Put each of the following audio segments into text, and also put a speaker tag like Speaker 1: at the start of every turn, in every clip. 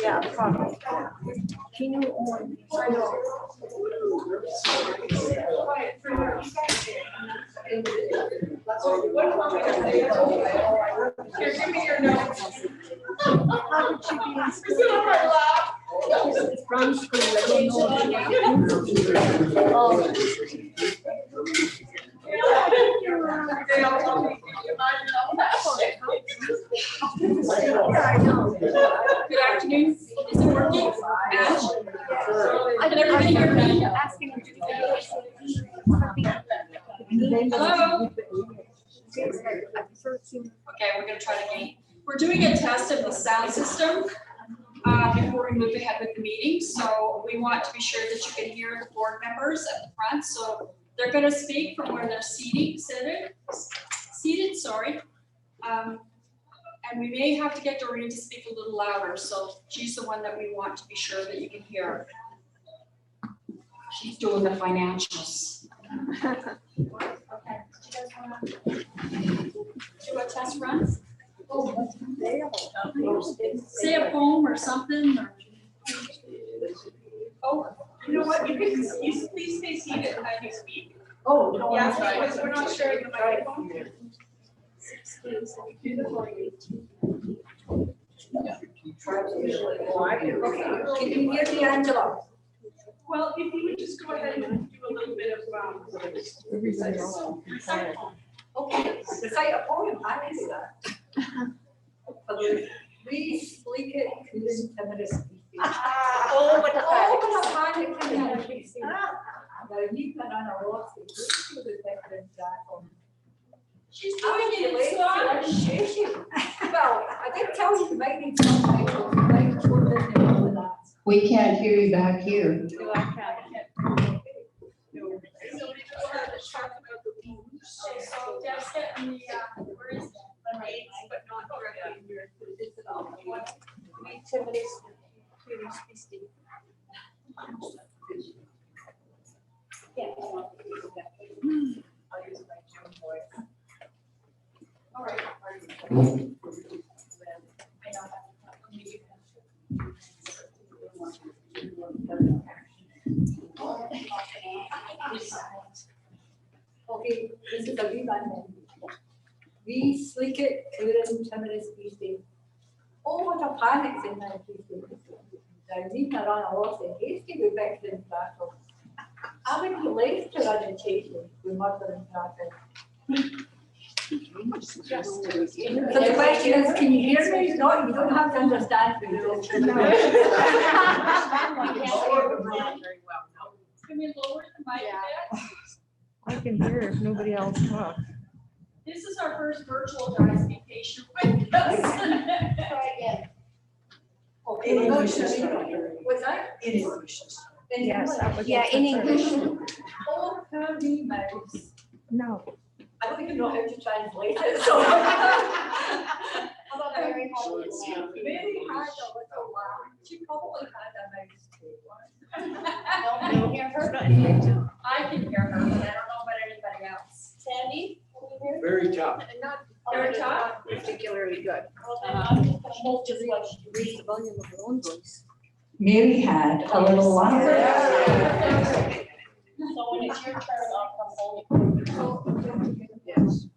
Speaker 1: Yeah, probably. Can you?
Speaker 2: Here, give me your notes.
Speaker 1: How would she be in school? From school, I don't know. Oh.
Speaker 2: They all told me,
Speaker 1: Yeah, I know.
Speaker 3: Good afternoon. Is it working? Ash? Can everybody hear me?
Speaker 1: Asking her to do
Speaker 3: Hello?
Speaker 1: it.
Speaker 3: Okay, we're gonna try it again. We're doing a test of the sound system before we move ahead with the meeting. So we want to be sure that you can hear the board members at the front. So they're gonna speak from where they're seated, sorry. And we may have to get Doreen to speak a little louder. So she's the one that we want to be sure that you can hear. She's doing the financials. Okay. Do a test run? Say a poem or something.
Speaker 2: oh, you know what, you can, you please stay seated as you speak.
Speaker 1: Oh, no.
Speaker 2: Yeah, because we're not sharing the microphone.
Speaker 1: Can you hear me, Angela?
Speaker 2: Well, if you would just go ahead and do a little bit of,
Speaker 1: Okay, recite a poem, I can do that. We speak it to the feminist.
Speaker 2: Oh, what a
Speaker 3: She's doing it in Scottish.
Speaker 1: Well, I did tell you, you might need some titles, you might put in there with that.
Speaker 4: We can't hear you back here.
Speaker 2: So we just want to talk about the wounds.
Speaker 3: So Deb's getting the, where is it?
Speaker 2: But not directly here.
Speaker 3: All right.
Speaker 1: Okay, this is a wee one. We sleek it, Kuren, feminist beastie. Oh, what a panic's in that beastie. Now, leaving her on a horse and hasty with Beckton battle. I would be late to run and chase you with mother and traffic. So the question is, can you hear me? No, you don't have to understand me.
Speaker 3: Can we lower the mic a bit?
Speaker 5: I can hear if nobody else talks.
Speaker 3: This is our first virtual, guys, be patient with us.
Speaker 2: Try again.
Speaker 1: Okay, what's that?
Speaker 2: In English.
Speaker 1: In
Speaker 5: Yes, that would
Speaker 1: Yeah,
Speaker 5: make
Speaker 1: in
Speaker 5: sense.
Speaker 1: English. Oh, curly mouse.
Speaker 5: No.
Speaker 1: I don't even know how to translate it, so.
Speaker 2: Very hard.
Speaker 1: Maybe had a little laugh. She probably had a mouse too.
Speaker 2: I can hear her.
Speaker 3: I can hear her, but I don't know about anybody else.
Speaker 2: Sandy? Can you hear?
Speaker 6: Very tough.
Speaker 2: Not
Speaker 3: Very tough?
Speaker 2: particularly good.
Speaker 1: Just like she raised the volume of her own voice. Mary had a little laugh.
Speaker 2: So when it's your turn, I'll come hold it.
Speaker 1: Yes.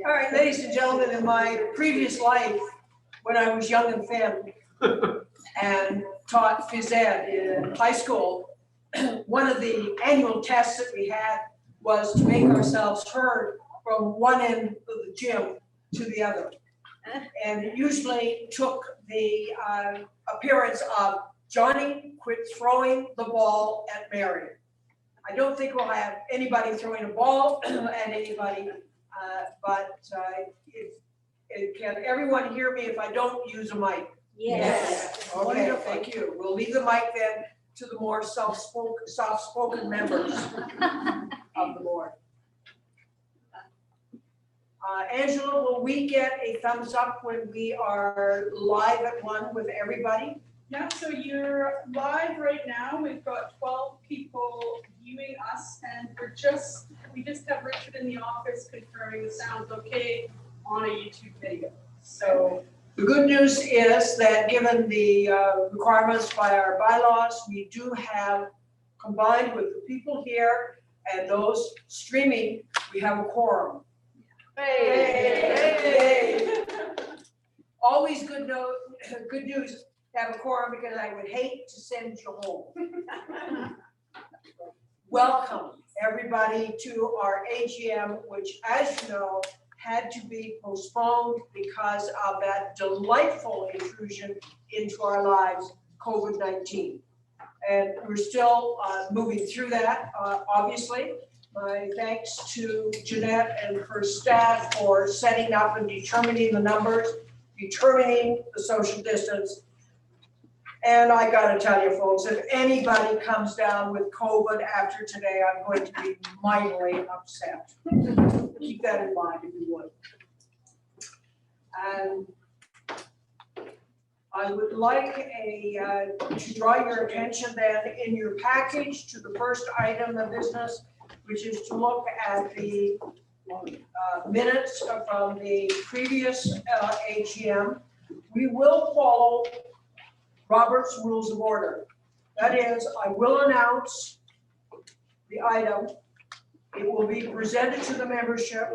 Speaker 7: All right, ladies and gentlemen, in my previous life, when I was young and thin and taught phys ed in high school, one of the annual tests that we had was to make ourselves heard from one end of the gym to the other. And it usually took the appearance of Johnny, quit throwing the ball at Marion. I don't think we'll have anybody throwing a ball at anybody, but can everyone hear me if I don't use a mic?
Speaker 1: Yes.
Speaker 7: Okay, thank you. We'll leave the mic then to the more soft-spoken members of the board. Angela, will we get a thumbs up when we are live at 1 with everybody?
Speaker 2: Yeah, so you're live right now. We've got 12 people viewing us, and we just have Richard in the office confirming the sound's okay on a YouTube video. So
Speaker 7: The good news is that given the requirements by our bylaws, we do have, combined with the people here and those streaming, we have a quorum. Hey. Always good news to have a quorum, because I would hate to send you home. Welcome, everybody, to our AGM, which, as you know, had to be postponed because of that delightful intrusion into our lives, COVID-19. And we're still moving through that, obviously. My thanks to Jeanette and her staff for setting up and determining the numbers, determining the social distance. And I gotta tell you folks, if anybody comes down with COVID after today, I'm going to be mightily upset. Keep that in mind if you would. And I would like to draw your attention then in your package to the first item of business, which is to look at the minutes from the previous AGM. We will follow Robert's Rules of Order. That is, I will announce the item. It will be presented to the membership.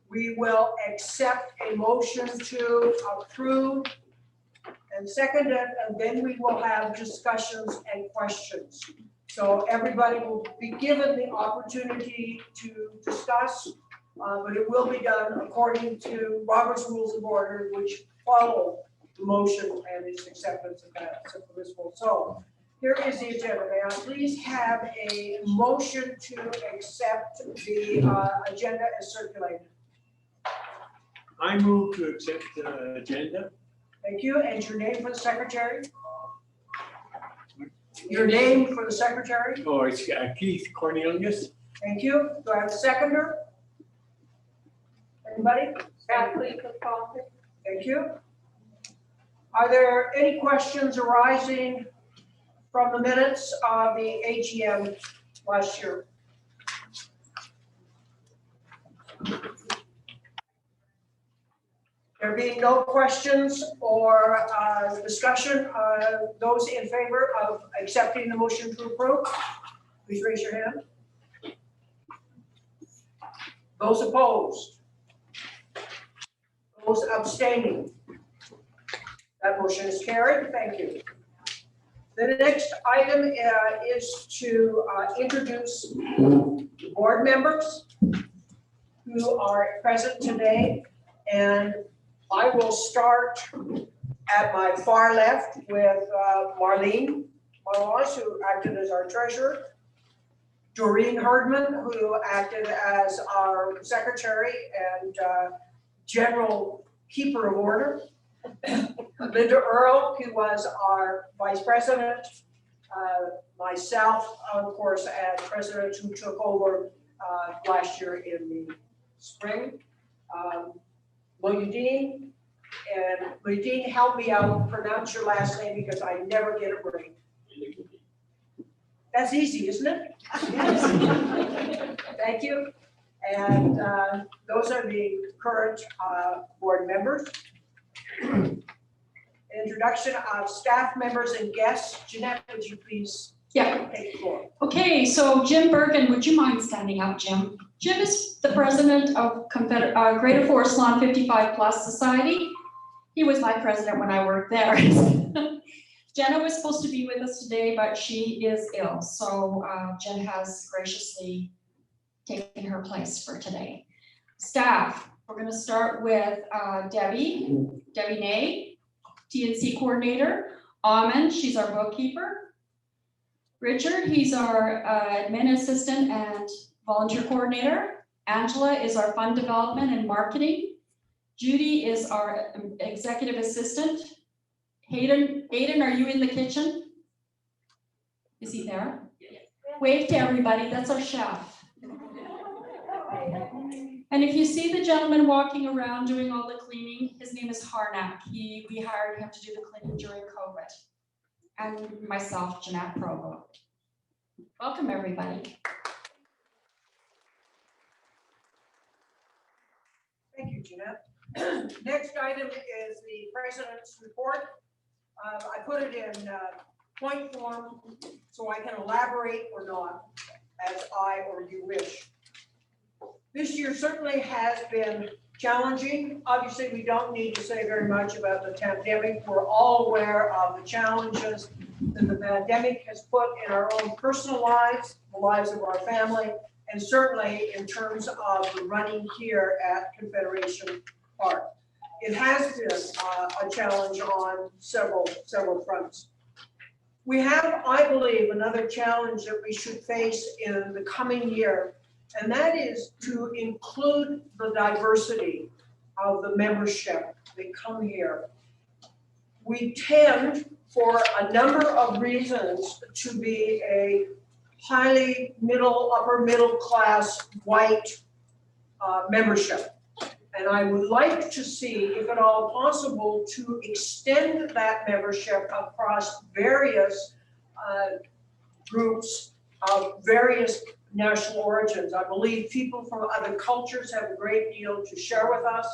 Speaker 7: We will accept a motion to approve and second it, and then we will have discussions and questions. So everybody will be given the opportunity to discuss, but it will be done according to Robert's Rules of Order, which follow the motion and its acceptance of that. So here is the agenda. May I please have a motion to accept the agenda as circulated?
Speaker 6: I move to accept the agenda.
Speaker 7: Thank you. And your name for the secretary? Your name for the secretary?
Speaker 6: Oh, it's Keith Cornelius.
Speaker 7: Thank you. Do I have a seconder? Anybody?
Speaker 2: Kathleen McCauley.
Speaker 7: Thank you. Are there any questions arising from the minutes of the AGM last year? There being no questions or discussion, those in favor of accepting the motion to approve, please raise your hand. Those opposed? Those abstaining? That motion is carried. Thank you. The next item is to introduce board members who are present today. And I will start at my far left with Marlene Maroz, who acted as our treasurer, Doreen Herdman, who acted as our secretary and general keeper of order, Linda Earl, who was our vice president, myself, of course, as president, who took over last year in the spring. Moyudeen, and Moyudeen, help me out, pronounce your last name because I never get it right. That's easy, isn't it? Thank you. And those are the current board members. Introduction of staff members and guests. Jeanette, would you please take the floor?
Speaker 3: Okay, so Jim Bergen, would you mind standing up, Jim? Jim is the president of Greater Forest Lawn 55 Plus Society. He was my president when I worked there. Jenna was supposed to be with us today, but she is ill. So Jen has graciously taken her place for today. Staff, we're gonna start with Debbie Nay, TNC coordinator. Amen, she's our bookkeeper. Richard, he's our admin assistant and volunteer coordinator. Angela is our fund development and marketing. Judy is our executive assistant. Hayden, are you in the kitchen? Is he there? Wave to everybody, that's our chef. And if you see the gentleman walking around doing all the cleaning, his name is Harnack. We hired him to do the cleaning during COVID. And myself, Jeanette Provo. Welcome, everybody.
Speaker 7: Thank you, Jeanette. Next item is the president's report. I put it in point form so I can elaborate or not as I or you wish. This year certainly has been challenging. Obviously, we don't need to say very much about the pandemic. We're all aware of the challenges that the pandemic has put in our own personal lives, the lives of our family, and certainly in terms of the running here at Confederation Park. It has been a challenge on several fronts. We have, I believe, another challenge that we should face in the coming year, and that is to include the diversity of the membership that come here. We tend, for a number of reasons, to be a highly upper middle class white membership. And I would like to see, if at all possible, to extend that membership across various groups of various national origins. I believe people from other cultures have a great deal to share with us,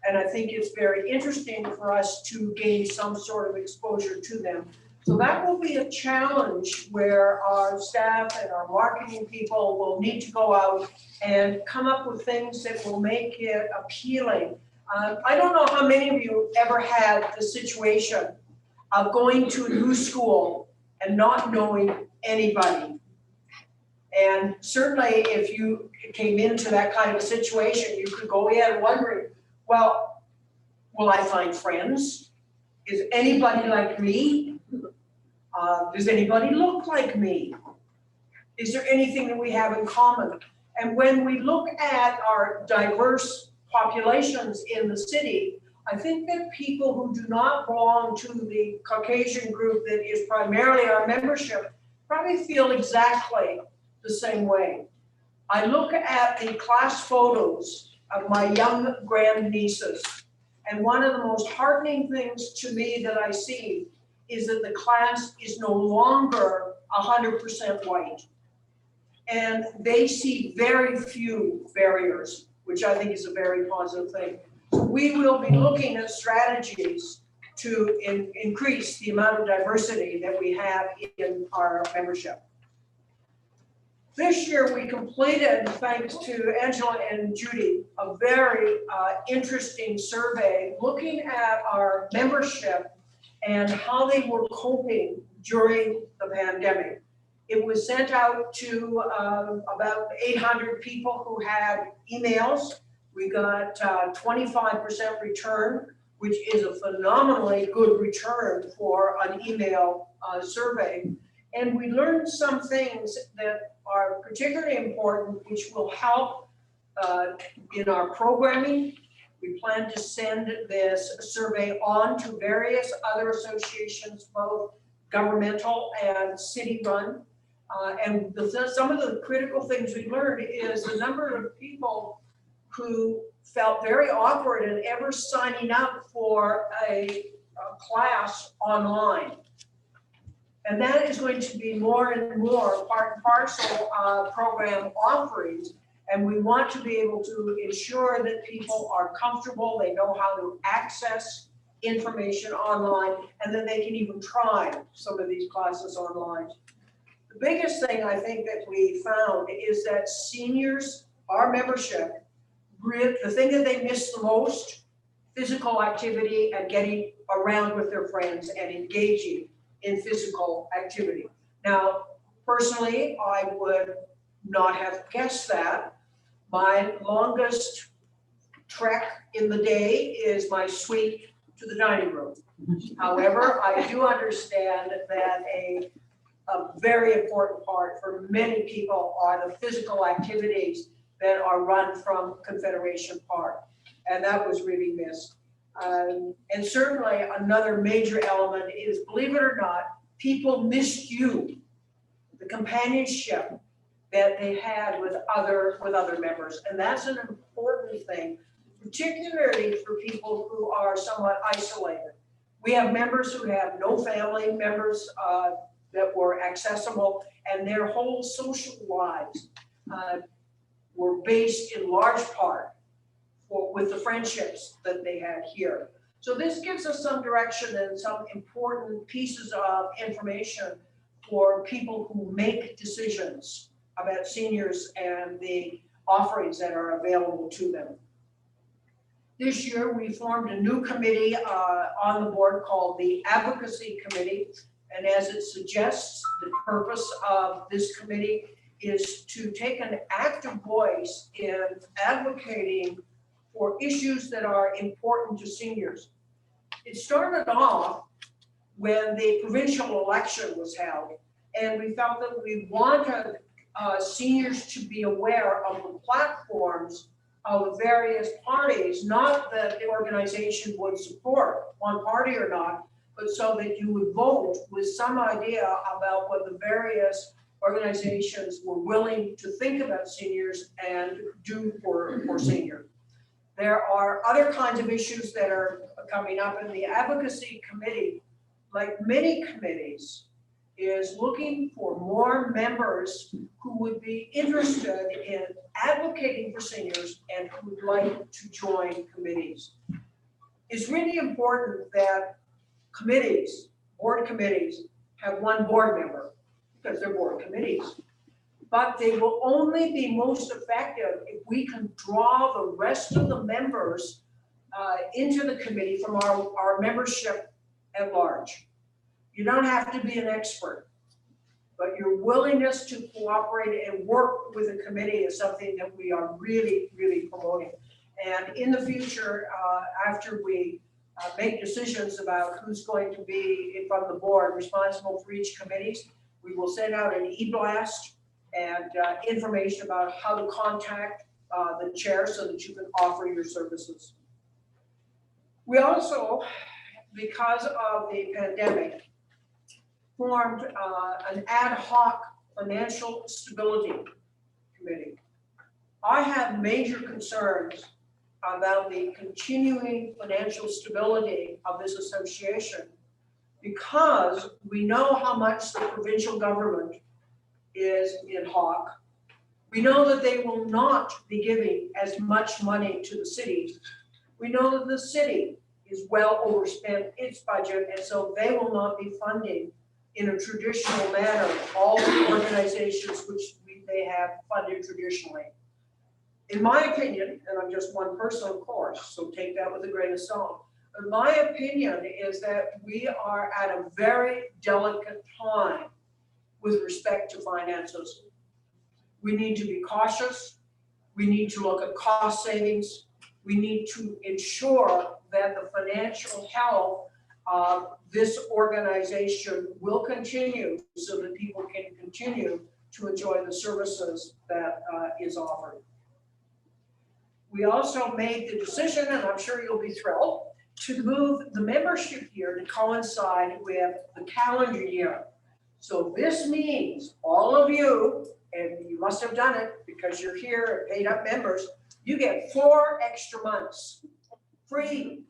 Speaker 7: and I think it's very interesting for us to gain some sort of exposure to them. So that will be a challenge where our staff and our marketing people will need to go out and come up with things that will make it appealing. I don't know how many of you ever had the situation of going to a new school and not knowing anybody. And certainly if you came into that kind of a situation, you could go in wondering, well, will I find friends? Is anybody like me? Does anybody look like me? Is there anything that we have in common? And when we look at our diverse populations in the city, I think that people who do not belong to the Caucasian group that is primarily our membership probably feel exactly the same way. I look at the class photos of my young grandnieces, and one of the most heartening things to me that I see is that the class is no longer 100% white. And they see very few barriers, which I think is a very positive thing. So we will be looking at strategies to increase the amount of diversity that we have in our membership. This year we completed, thanks to Angela and Judy, a very interesting survey looking at our membership and how they were coping during the pandemic. It was sent out to about 800 people who had emails. We got 25% return, which is a phenomenally good return for an email survey. And we learned some things that are particularly important, which will help in our programming. We plan to send this survey on to various other associations, both governmental and city-run. And some of the critical things we learned is the number of people who felt very awkward in ever signing up for a class online. And that is going to be more and more part and parcel of program offerings. And we want to be able to ensure that people are comfortable, they know how to access information online, and that they can even try some of these classes online. The biggest thing I think that we found is that seniors, our membership, the thing that they miss the most, physical activity and getting around with their friends and engaging in physical activity. Now, personally, I would not have guessed that. My longest trek in the day is my suite to the dining room. However, I do understand that a very important part for many people are the physical activities that are run from Confederation Park. And that was really missed. And certainly another major element is, believe it or not, people missed you, the companionship that they had with other members. And that's an important thing, particularly for people who are somewhat isolated. We have members who have no family members that were accessible, and their whole social lives were based in large part with the friendships that they had here. So this gives us some direction and some important pieces of information for people who make decisions about seniors and the offerings that are available to them. This year, we formed a new committee on the board called the Advocacy Committee. And as it suggests, the purpose of this committee is to take an active voice in advocating for issues that are important to seniors. It started off when the provincial election was held, and we felt that we wanted seniors to be aware of the platforms of the various parties, not that the organization would support one party or not, but so that you would vote with some idea about what the various organizations were willing to think about seniors and do for seniors. There are other kinds of issues that are coming up, and the Advocacy Committee, like many committees, is looking for more members who would be interested in advocating for seniors and who would like to join committees. It's really important that committees, board committees, have one board member because they're board committees. But they will only be most effective if we can draw the rest of the members into the committee from our membership at large. You don't have to be an expert, but your willingness to cooperate and work with a committee is something that we are really, really promoting. And in the future, after we make decisions about who's going to be from the board responsible for each committee, we will send out an e-blast and information about how to contact the chair so that you can offer your services. We also, because of the pandemic, formed an ad hoc financial stability committee. I have major concerns about the continuing financial stability of this association because we know how much the provincial government is in hock. We know that they will not be giving as much money to the cities. We know that the city is well overspent its budget, and so they will not be funding in a traditional manner all the organizations which they have funded traditionally. In my opinion, and I'm just one person, of course, so take that with a grain of salt, but my opinion is that we are at a very delicate time with respect to finances. We need to be cautious. We need to look at cost savings. We need to ensure that the financial health of this organization will continue so that people can continue to enjoy the services that is offered. We also made the decision, and I'm sure you'll be thrilled, to move the membership year to coincide with the calendar year. So this means all of you, and you must have done it because you're here and paid up members, you get 4 extra months free.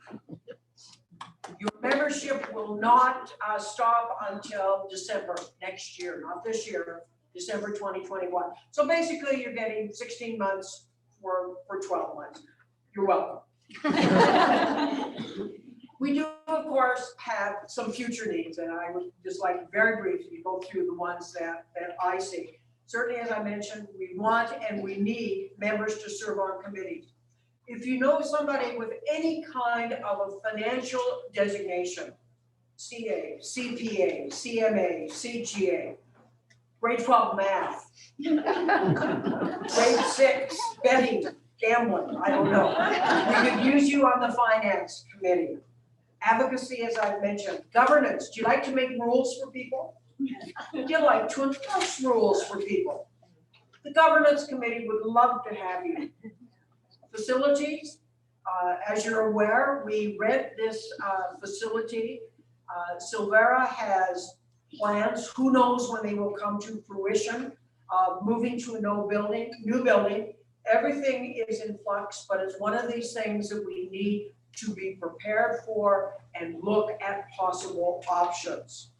Speaker 7: Your membership will not stop until December next year, not this year, December 2021. So basically you're getting 16 months for 12 months. You're welcome. We do, of course, have some future needs, and I would just like very briefly go through the ones that I see. Certainly, as I mentioned, we want and we need members to serve on committees. If you know somebody with any kind of a financial designation, CA, CPA, CMA, CGA, grade 12 math, grade 6 betting, gambling, I don't know. We could use you on the finance committee. Advocacy, as I've mentioned. Governance, do you like to make rules for people? Do you like to enforce rules for people? The governance committee would love to have you. Facilities, as you're aware, we rent this facility. Silvera has plans, who knows when they will come to fruition, moving to a new building. Everything is in flux, but it's one of these things that we need to be prepared for and look at possible options.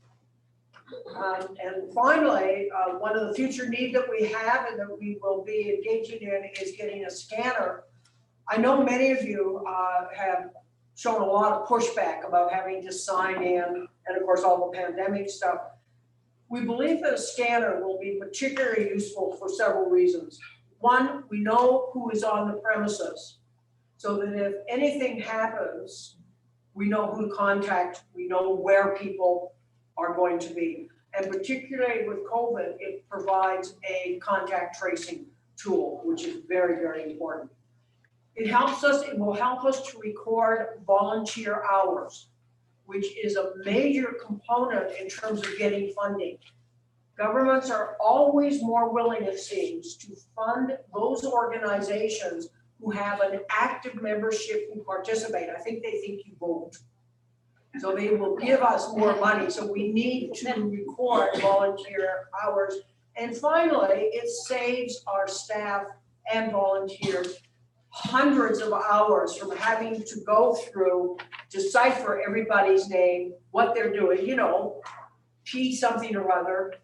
Speaker 7: And finally, one of the future needs that we have and that we will be engaging in is getting a scanner. I know many of you have shown a lot of pushback about having to sign in, and of course, all the pandemic stuff. We believe that a scanner will be particularly useful for several reasons. One, we know who is on the premises, so that if anything happens, we know who to contact, we know where people are going to be. And particularly with COVID, it provides a contact tracing tool, which is very, very important. It will help us to record volunteer hours, which is a major component in terms of getting funding. Governments are always more willing, it seems, to fund those organizations who have an active membership who participate. I think they think you vote. So they will give us more money. So we need to record volunteer hours. And finally, it saves our staff and volunteers hundreds of hours from having to go through, decipher everybody's name, what they're doing, P something or other.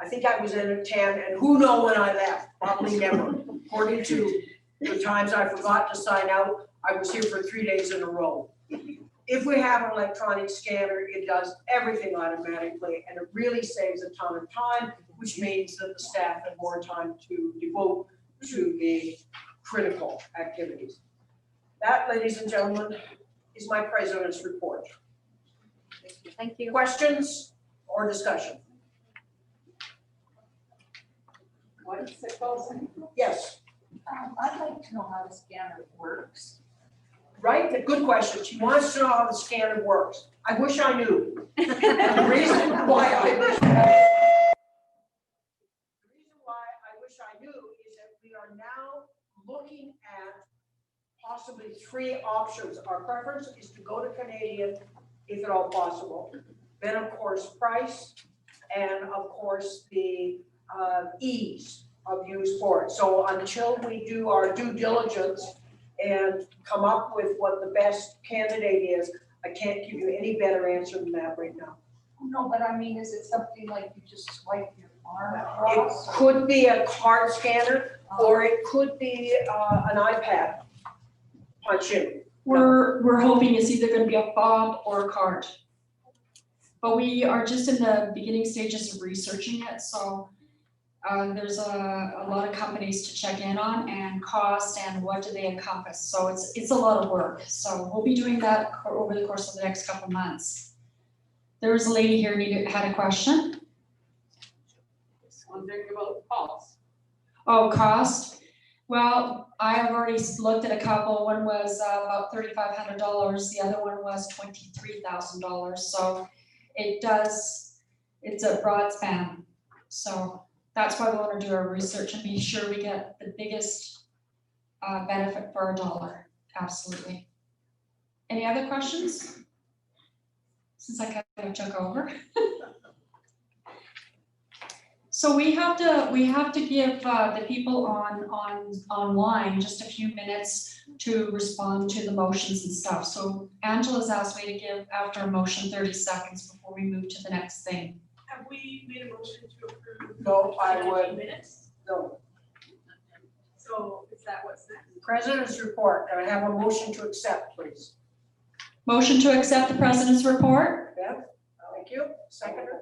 Speaker 7: I think I was in at 10, and who knows when I left? Probably never. According to the times I forgot to sign out, I was here for 3 days in a row. If we have an electronic scanner, it does everything automatically, and it really saves a ton of time, which means that the staff have more time to devote to the critical activities. That, ladies and gentlemen, is my president's report.
Speaker 1: Thank you.
Speaker 7: Questions or discussion?
Speaker 2: What is it called?
Speaker 7: Yes,
Speaker 1: I'd like to know how the scanner works.
Speaker 7: right? A good question. She wants to know how the scanner works. I wish I knew. And the reason why I wish I knew is that we are now looking at possibly 3 options. Our preference is to go to Canadian, if at all possible. Then, of course, price, and of course, the ease of use for it. So until we do our due diligence and come up with what the best candidate is, I can't give you any better answer than that right now.
Speaker 1: No, but I mean, is it something like you just swipe your arm
Speaker 7: It
Speaker 1: across?
Speaker 7: could be a card scanner, or it could be an iPad punch in.
Speaker 3: We're hoping it's either gonna be a fob or a card. But we are just in the beginning stages of researching it, so there's a lot of companies to check in on, and cost and what do they encompass. So it's a lot of work. So we'll be doing that over the course of the next couple of months. There was a lady here who had a question.
Speaker 2: Wondering about cost.
Speaker 3: Oh, cost? Well, I have already looked at a couple. One was about $3,500. The other one was $23,000. So it's a broad span. So that's why we want to do our research and be sure we get the biggest benefit for our dollar. Absolutely. Any other questions? Since I kind of took over. So we have to give the people online just a few minutes to respond to the motions and stuff. So Angela's asked me to give after a motion 30 seconds before we move to the next thing.
Speaker 2: Have we made a motion to approve?
Speaker 7: No, I
Speaker 2: 15
Speaker 7: would,
Speaker 2: minutes?
Speaker 7: no.
Speaker 2: So is that what's next?
Speaker 7: President's report, can I have a motion to accept, please?
Speaker 3: Motion to accept the president's report.
Speaker 7: Bev, thank you. Seconder?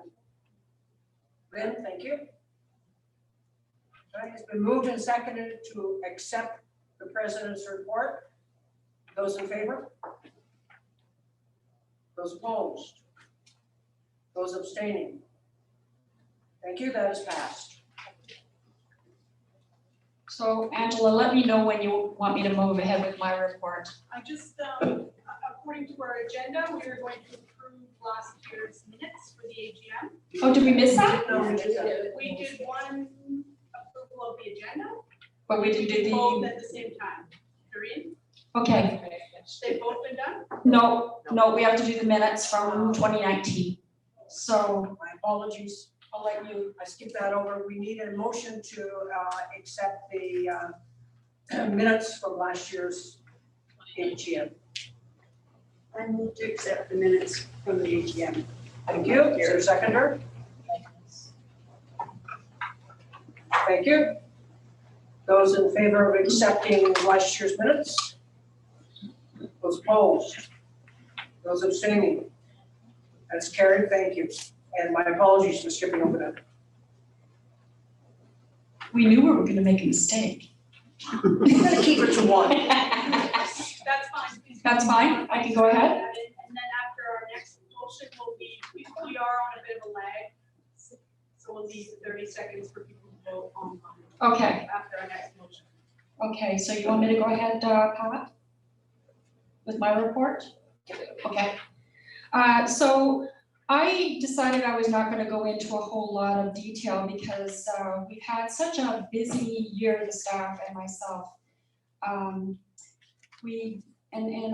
Speaker 7: Lynn, thank you. Right, it's been moved and seconded to accept the president's report. Those in favor? Those opposed? Those abstaining? Thank you, that is passed.
Speaker 3: So Angela, let me know when you want me to move ahead with my report.
Speaker 2: I just, according to our agenda, we are going to approve last year's minutes for the AGM.
Speaker 3: Oh, did we miss that?
Speaker 2: We did one approval of the agenda.
Speaker 3: But we didn't do
Speaker 2: Both
Speaker 3: the,
Speaker 2: at the same time. Doreen,
Speaker 3: okay,
Speaker 2: they've both been done?
Speaker 3: no, we have to do the minutes from 2019. So
Speaker 7: My apologies.
Speaker 3: I'll let you,
Speaker 7: I skipped that over. We need a motion to accept the minutes from last year's AGM.
Speaker 8: I move to accept the minutes from the AGM.
Speaker 7: Thank you. Is there a seconder? Thank you. Those in favor of accepting last year's minutes? Those opposed? Those abstaining? That's carried. Thank you. And my apologies for skipping over that.
Speaker 3: we knew we were gonna make a mistake.
Speaker 7: I'm gonna keep it to one.
Speaker 2: That's fine.
Speaker 3: That's fine, I can go ahead.
Speaker 2: And then after our next motion will be, we are on a bit of a lag. So we'll leave 30 seconds for people to vote on
Speaker 3: Okay,
Speaker 2: after our next motion.
Speaker 3: okay, so you want me to go ahead, Pat? With my report? Okay. So I decided I was not gonna go into a whole lot of detail because we've had such a busy year, the staff and myself. And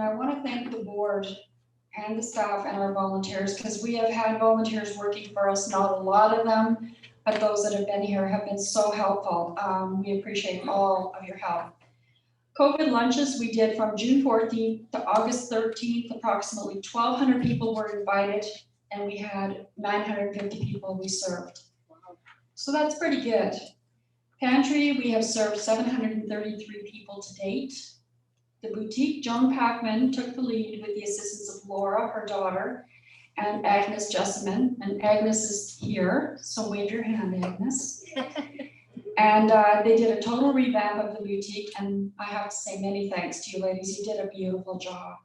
Speaker 3: I wanna thank the board and the staff and our volunteers, because we have had volunteers working for us, not a lot of them, but those that have been here have been so helpful. We appreciate all of your help. COVID lunches we did from June 14th to August 13th, approximately 1,200 people were invited, and we had 950 people we served. So that's pretty good. Pantry, we have served 733 people to date. The boutique, Joan Packman took the lead with the assistance of Laura, her daughter, and Agnes Jessamine, and Agnes is here, so wave your hand, Agnes. And they did a total revamp of the boutique, and I have to say many thanks to you ladies, you did a beautiful job.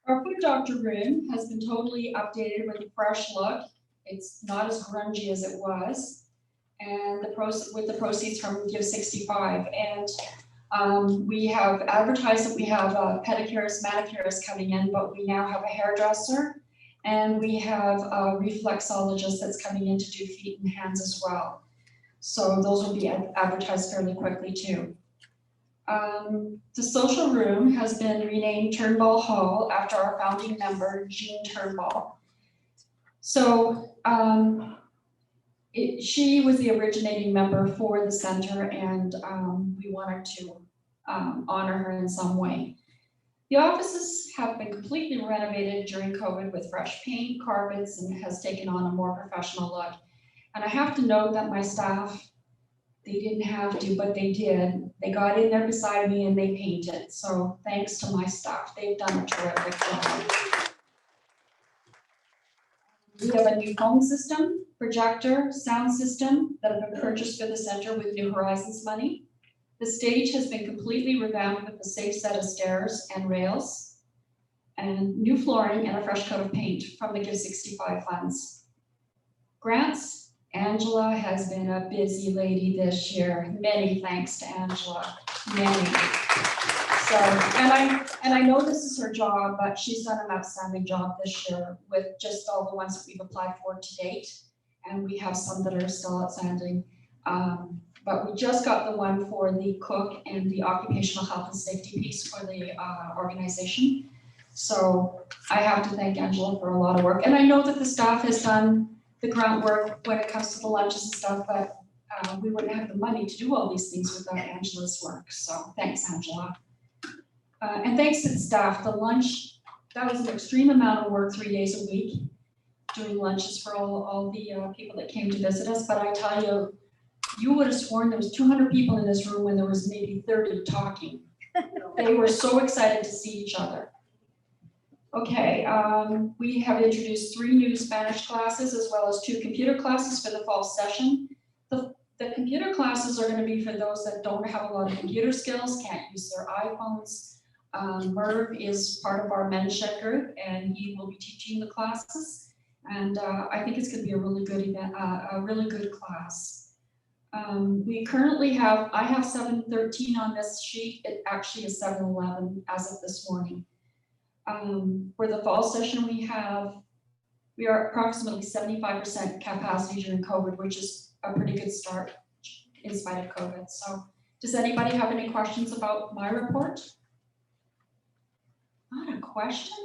Speaker 3: Our food doctor room has been totally updated with a fresh look. It's not as grungy as it was. And with the proceeds from Give 65. And we have advertised that we have a pedicurist, manicurist coming in, but we now have a hairdresser. And we have a reflexologist that's coming in to do feet and hands as well. So those will be advertised fairly quickly too. The social room has been renamed Turnbull Hall after our founding member, Jean Turnbull. So she was the originating member for the center, and we wanted to honor her in some way. The offices have been completely renovated during COVID with fresh paint, carpets, and has taken on a more professional look. And I have to note that my staff, they didn't have to, but they did. They got in there beside me and they painted. So thanks to my staff, they've done a terrific job. We have a new phone system, projector, sound system that have been purchased for the center with New Horizons money. The stage has been completely revamped with a safe set of stairs and rails, and new flooring and a fresh coat of paint from the Give 65 funds. Grants, Angela has been a busy lady this year. Many thanks to Angela, many. So, and I know this is her job, but she's done an outstanding job this year with just all the ones that we've applied for to date. And we have some that are still outstanding. But we just got the one for the cook and the occupational health and safety piece for the organization. So I have to thank Angela for a lot of work. And I know that the staff has done the groundwork when it comes to the lunches and stuff, but we wouldn't have the money to do all these things without Angela's work. So thanks, Angela. And thanks to the staff. The lunch, that was an extreme amount of work, 3 days a week, doing lunches for all the people that came to visit us. But I tell you, you would have sworn there was 200 people in this room when there was maybe 30 talking. They were so excited to see each other. Okay, we have introduced 3 new Spanish classes as well as 2 computer classes for the fall session. The computer classes are going to be for those that don't have a lot of computer skills, can't use their iPhones. Merv is part of our mentorship group and he will be teaching the classes. And I think it's gonna be a really good event, a really good class. We currently have, I have 7:13 on this sheet, it actually is 7:11 as of this morning. For the fall session, we are approximately 75% capacity during COVID, which is a pretty good start in spite of COVID. So does anybody have any questions about my report? Not a question?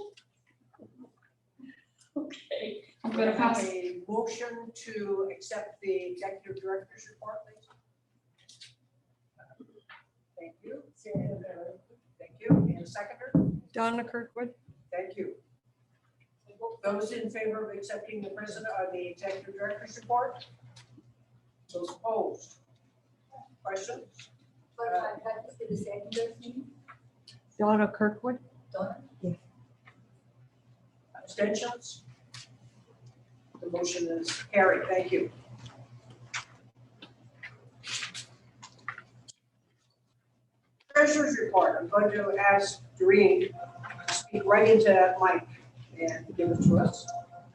Speaker 3: Okay, I'm gonna pass.
Speaker 7: A motion to accept the executive director's report, please. Thank you. Thank you. And a seconder?
Speaker 5: Donna Kirkwood.
Speaker 7: Thank you. Those in favor of accepting the president or the executive director's report? Those opposed? Questions?
Speaker 1: But that is the secondary thing.
Speaker 5: Donna Kirkwood.
Speaker 1: Donna?
Speaker 7: Abstentions? The motion is carried. Thank you. Treasurer's report. I'm going to ask Doreen to speak right into that mic and give it to us.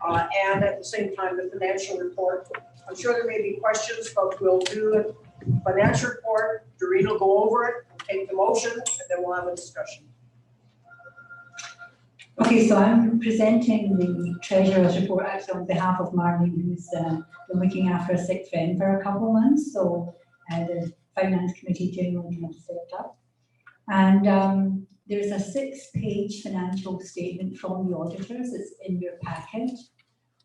Speaker 7: And at the same time, the financial report. I'm sure there may be questions, but we'll do a financial report. Doreen will go over it, take the motion, and then we'll have a discussion.
Speaker 9: Okay, so I'm presenting the Treasurer's report actually on behalf of Marlene, who's been looking after a sick friend for a couple of months. So the Finance Committee generally kind of stepped up. And there's a 6-page financial statement from the auditors. It's in your package.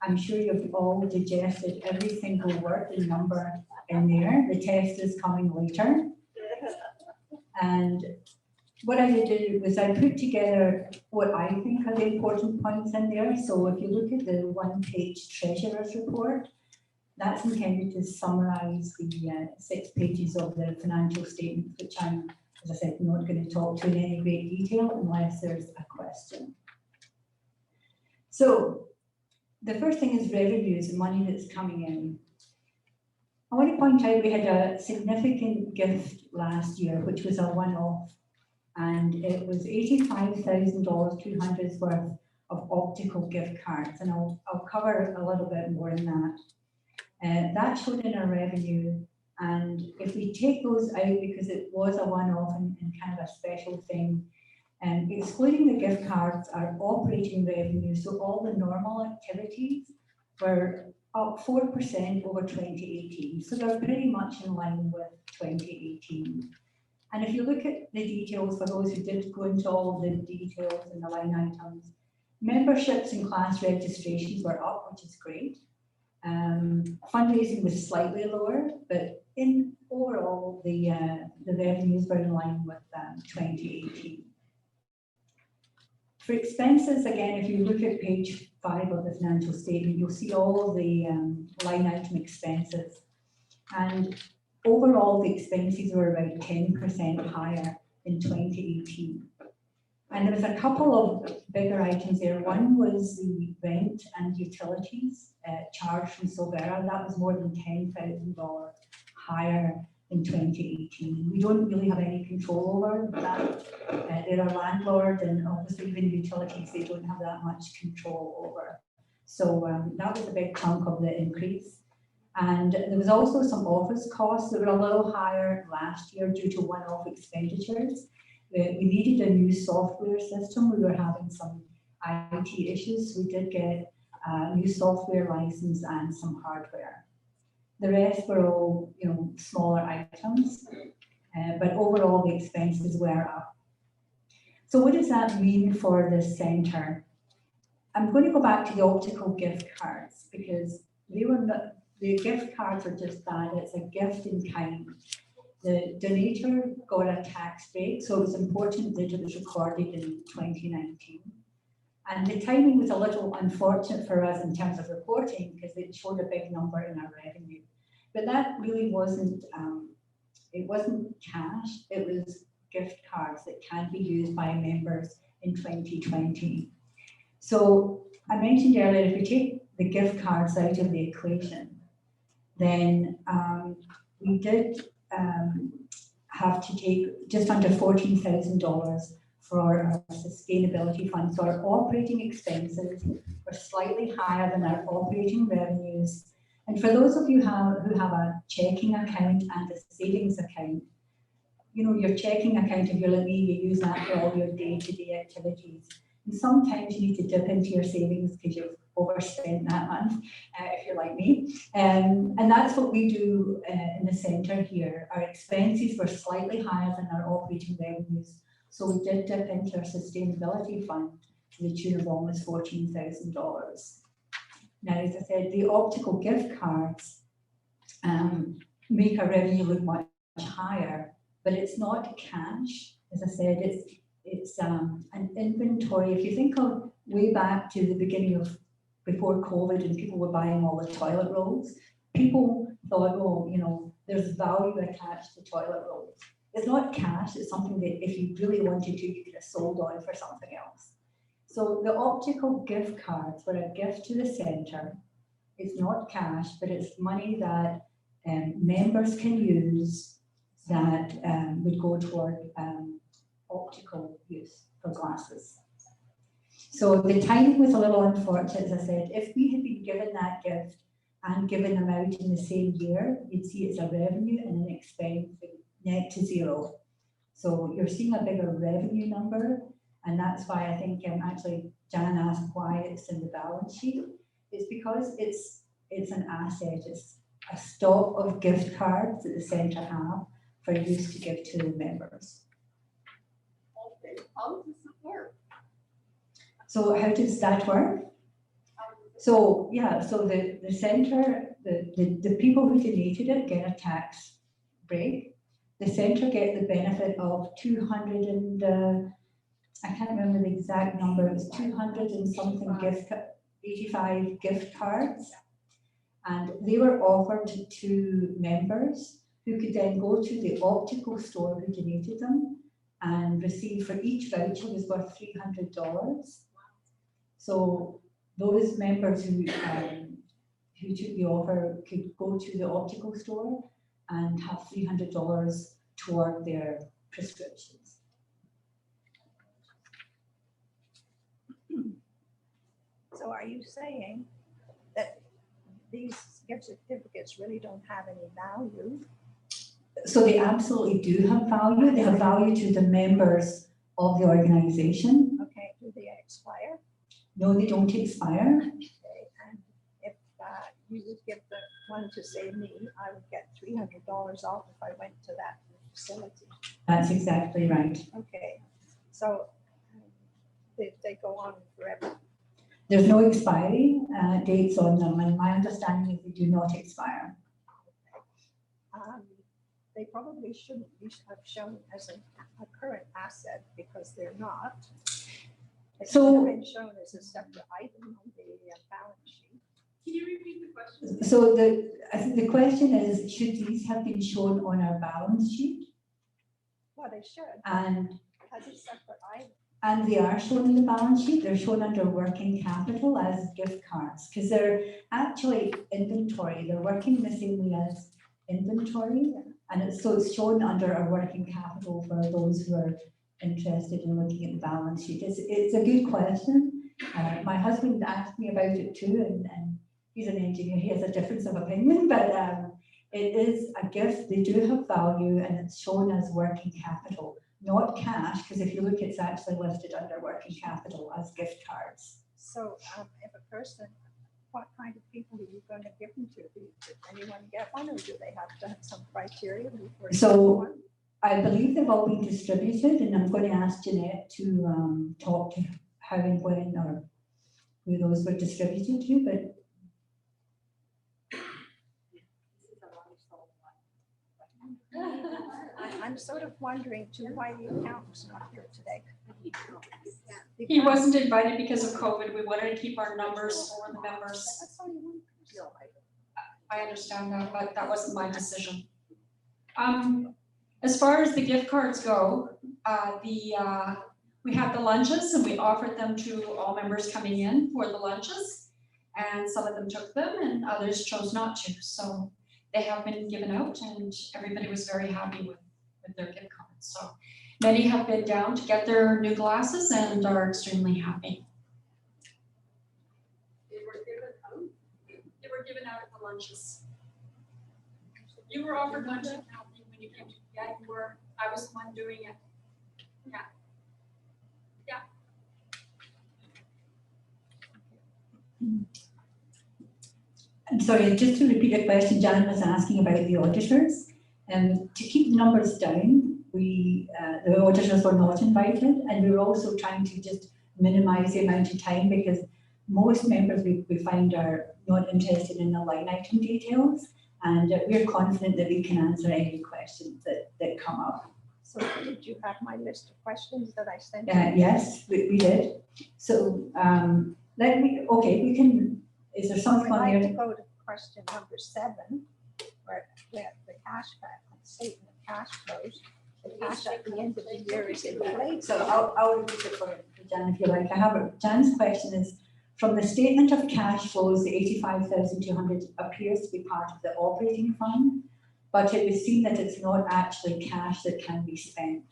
Speaker 9: I'm sure you've all digested every single word and number in there. The test is coming later. And what I did was I put together what I think are the important points in there. So if you look at the 1-page Treasurer's report, that's intended to summarize the 6 pages of the financial statement, which I'm, as I said, not going to talk to in any great detail unless there's a question. So the first thing is revenues, the money that's coming in. I want to point out we had a significant gift last year, which was a one-off. And it was $85,200 worth of optical gift cards, and I'll cover a little bit more in that. That showed in our revenue, and if we take those out because it was a one-off and kind of a special thing, and excluding the gift cards, our operating revenue, so all the normal activities, were up 4% over 2018. So they're pretty much in line with 2018. And if you look at the details, for those who did go into all the details and the line items, memberships and class registrations were up, which is great. Fundraising was slightly lower, but in overall, the revenues were in line with 2018. For expenses, again, if you look at page 5 of the financial statement, you'll see all the line item expenses. And overall, the expenses were about 10% higher in 2018. And there was a couple of bigger items there. One was the rent and utilities charged from Silvera. That was more than $10,000 higher in 2018. We don't really have any control over that. They're a landlord, and obviously even utilities, they don't have that much control over. So that was a big chunk of the increase. And there was also some office costs that were a little higher last year due to one-off expenditures. We needed a new software system. We were having some IT issues. We did get a new software license and some hardware. The rest were all, smaller items, but overall the expenses were up. So what does that mean for the centre? I'm going to go back to the optical gift cards because they were not. The gift cards are just that, it's a gift in kind. The donator got a tax break, so it was important that it was recorded in 2019. And the timing was a little unfortunate for us in terms of reporting because it showed a big number in our revenue. But that really wasn't, it wasn't cash, it was gift cards that can be used by members in 2020. So I mentioned earlier, if we take the gift cards out of the equation, then we did have to take just under $14,000 for our sustainability fund. So our operating expenses were slightly higher than our operating revenues. And for those of you who have a checking account and a savings account, you know, your checking account, if you're like me, you use that for all your day-to-day activities. And sometimes you need to dip into your savings because you've overspent that month, if you're like me. And that's what we do in the centre here. Our expenses were slightly higher than our operating revenues. So we did dip into our sustainability fund to the tune of almost $14,000. Now, as I said, the optical gift cards make our revenue look much higher, but it's not cash. As I said, it's an inventory. If you think of way back to the beginning of before COVID and people were buying all the toilet rolls, people thought, oh, you know, there's value attached to toilet rolls. It's not cash, it's something that if you really wanted to, you could have sold on for something else. So the optical gift cards were a gift to the centre. It's not cash, but it's money that members can use that would go toward optical use for glasses. So the timing was a little unfortunate, as I said. If we had been given that gift and given them out in the same year, you'd see it's a revenue and an expense net to zero. So you're seeing a bigger revenue number, and that's why I think actually Jan asked why it's in the balance sheet. It's because it's an asset. It's a stock of gift cards that the centre have for use to give to the members.
Speaker 8: Okay, how does it work?
Speaker 9: So how does that work? So yeah, so the centre, the people who donated it get a tax break. The centre get the benefit of 200 and I can't remember the exact number. It was 200 and something 85 gift cards, and they were offered to members who could then go to the optical store who donated them and receive, for each voucher was worth $300. So those members who took the offer could go to the optical store and have $300 toward their prescriptions.
Speaker 10: So are you saying that these gift certificates really don't have any value?
Speaker 9: So they absolutely do have value. They have value to the members of the organisation.
Speaker 10: Okay, do they expire?
Speaker 9: No, they don't expire.
Speaker 10: Okay, and if you would give the one to say me, I would get $300 off if I went to that facility.
Speaker 9: That's exactly right.
Speaker 10: Okay, so they go on forever.
Speaker 9: There's no expiry dates on them, and my understanding is they do not expire.
Speaker 10: They probably shouldn't be shown as a current asset because they're not. It should have been shown as a separate item on the balance sheet.
Speaker 2: Can you repeat the question?
Speaker 9: So I think the question is, should these have been shown on our balance sheet?
Speaker 10: Well, they should.
Speaker 9: And
Speaker 10: As a separate item.
Speaker 9: And they are shown in the balance sheet. They're shown under working capital as gift cards because they're actually inventory. They're working the same way as inventory. And it's shown under our working capital for those who are interested in looking at the balance sheet. It's a good question. My husband asked me about it too, and he's an engineer. He has a difference of opinion, but it is a gift. They do have value, and it's shown as working capital. Not cash, because if you look, it's actually listed under working capital as gift cards.
Speaker 10: So if a person, what kind of people are you going to give them to? Did anyone get one, or do they have to have some criteria before?
Speaker 9: So I believe they've all been distributed, and I'm going to ask Jeanette to talk to how and when or who those were distributed to, but
Speaker 10: I'm sort of wondering too why the accountant's not here today.
Speaker 3: He wasn't invited because of COVID. We wanted to keep our numbers for the members.
Speaker 10: That's only one person.
Speaker 3: I understand that, but that wasn't my decision. As far as the gift cards go, we had the lunches and we offered them to all members coming in for the lunches. And some of them took them and others chose not to. So they have been given out and everybody was very happy with their gift cards. So Many have been down to get their new glasses and are extremely happy.
Speaker 2: They were given out.
Speaker 3: They were given out at the lunches. You were offered lunch at County when you came to, yeah, you were, I was the one doing it. Yeah.
Speaker 9: I'm sorry, just to repeat a question Jan was asking about the auditors. To keep the numbers down, the auditors were not invited, and we were also trying to just minimise the amount of time because most members we find are not interested in the line item details, and we're confident that we can answer any questions that come up.
Speaker 10: So did you have my list of questions that I sent you?
Speaker 9: Yes, we did. So we can, is there something on
Speaker 10: I'd
Speaker 9: there?
Speaker 10: like to go to question number 7, where the cash back, statement of cash flows. The cash at the end of the year is inflated.
Speaker 9: So I'll repeat it for Jan if you like. I have it. Jan's question is, from the statement of cash flows, the 85,200 appears to be part of the operating fund, but it would seem that it's not actually cash that can be spent.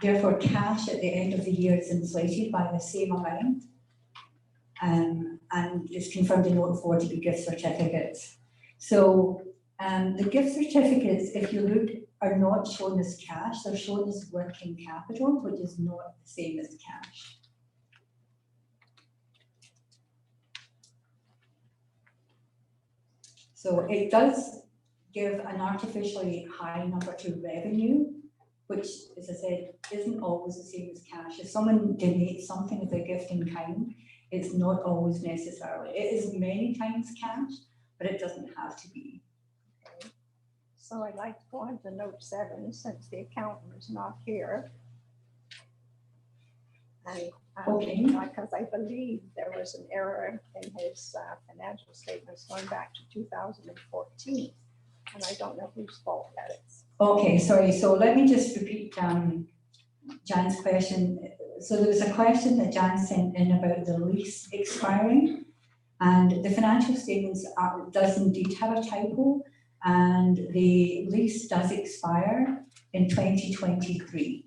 Speaker 9: Therefore, cash at the end of the year is inflated by the same amount, and is confirmed in note 4 to be gift certificates. So the gift certificates, if you look, are not shown as cash, they're shown as working capital, which is not the same as cash. So it does give an artificially high number to revenue, which, as I said, isn't always the same as cash. If someone donates something as a gift in kind, it's not always necessarily. It is many times cash, but it doesn't have to be.
Speaker 10: Okay. So I'd like to go on to note 7, since the accountant is not here. And
Speaker 9: Okay.
Speaker 10: because I believe there was an error in his financial statements going back to 2014, and I don't know whose fault that is.
Speaker 9: Okay, sorry. So let me just repeat Jan's question. So there was a question that Jan sent in about the lease expiring, and the financial statements does indeed have a typo, and the lease does expire in 2023.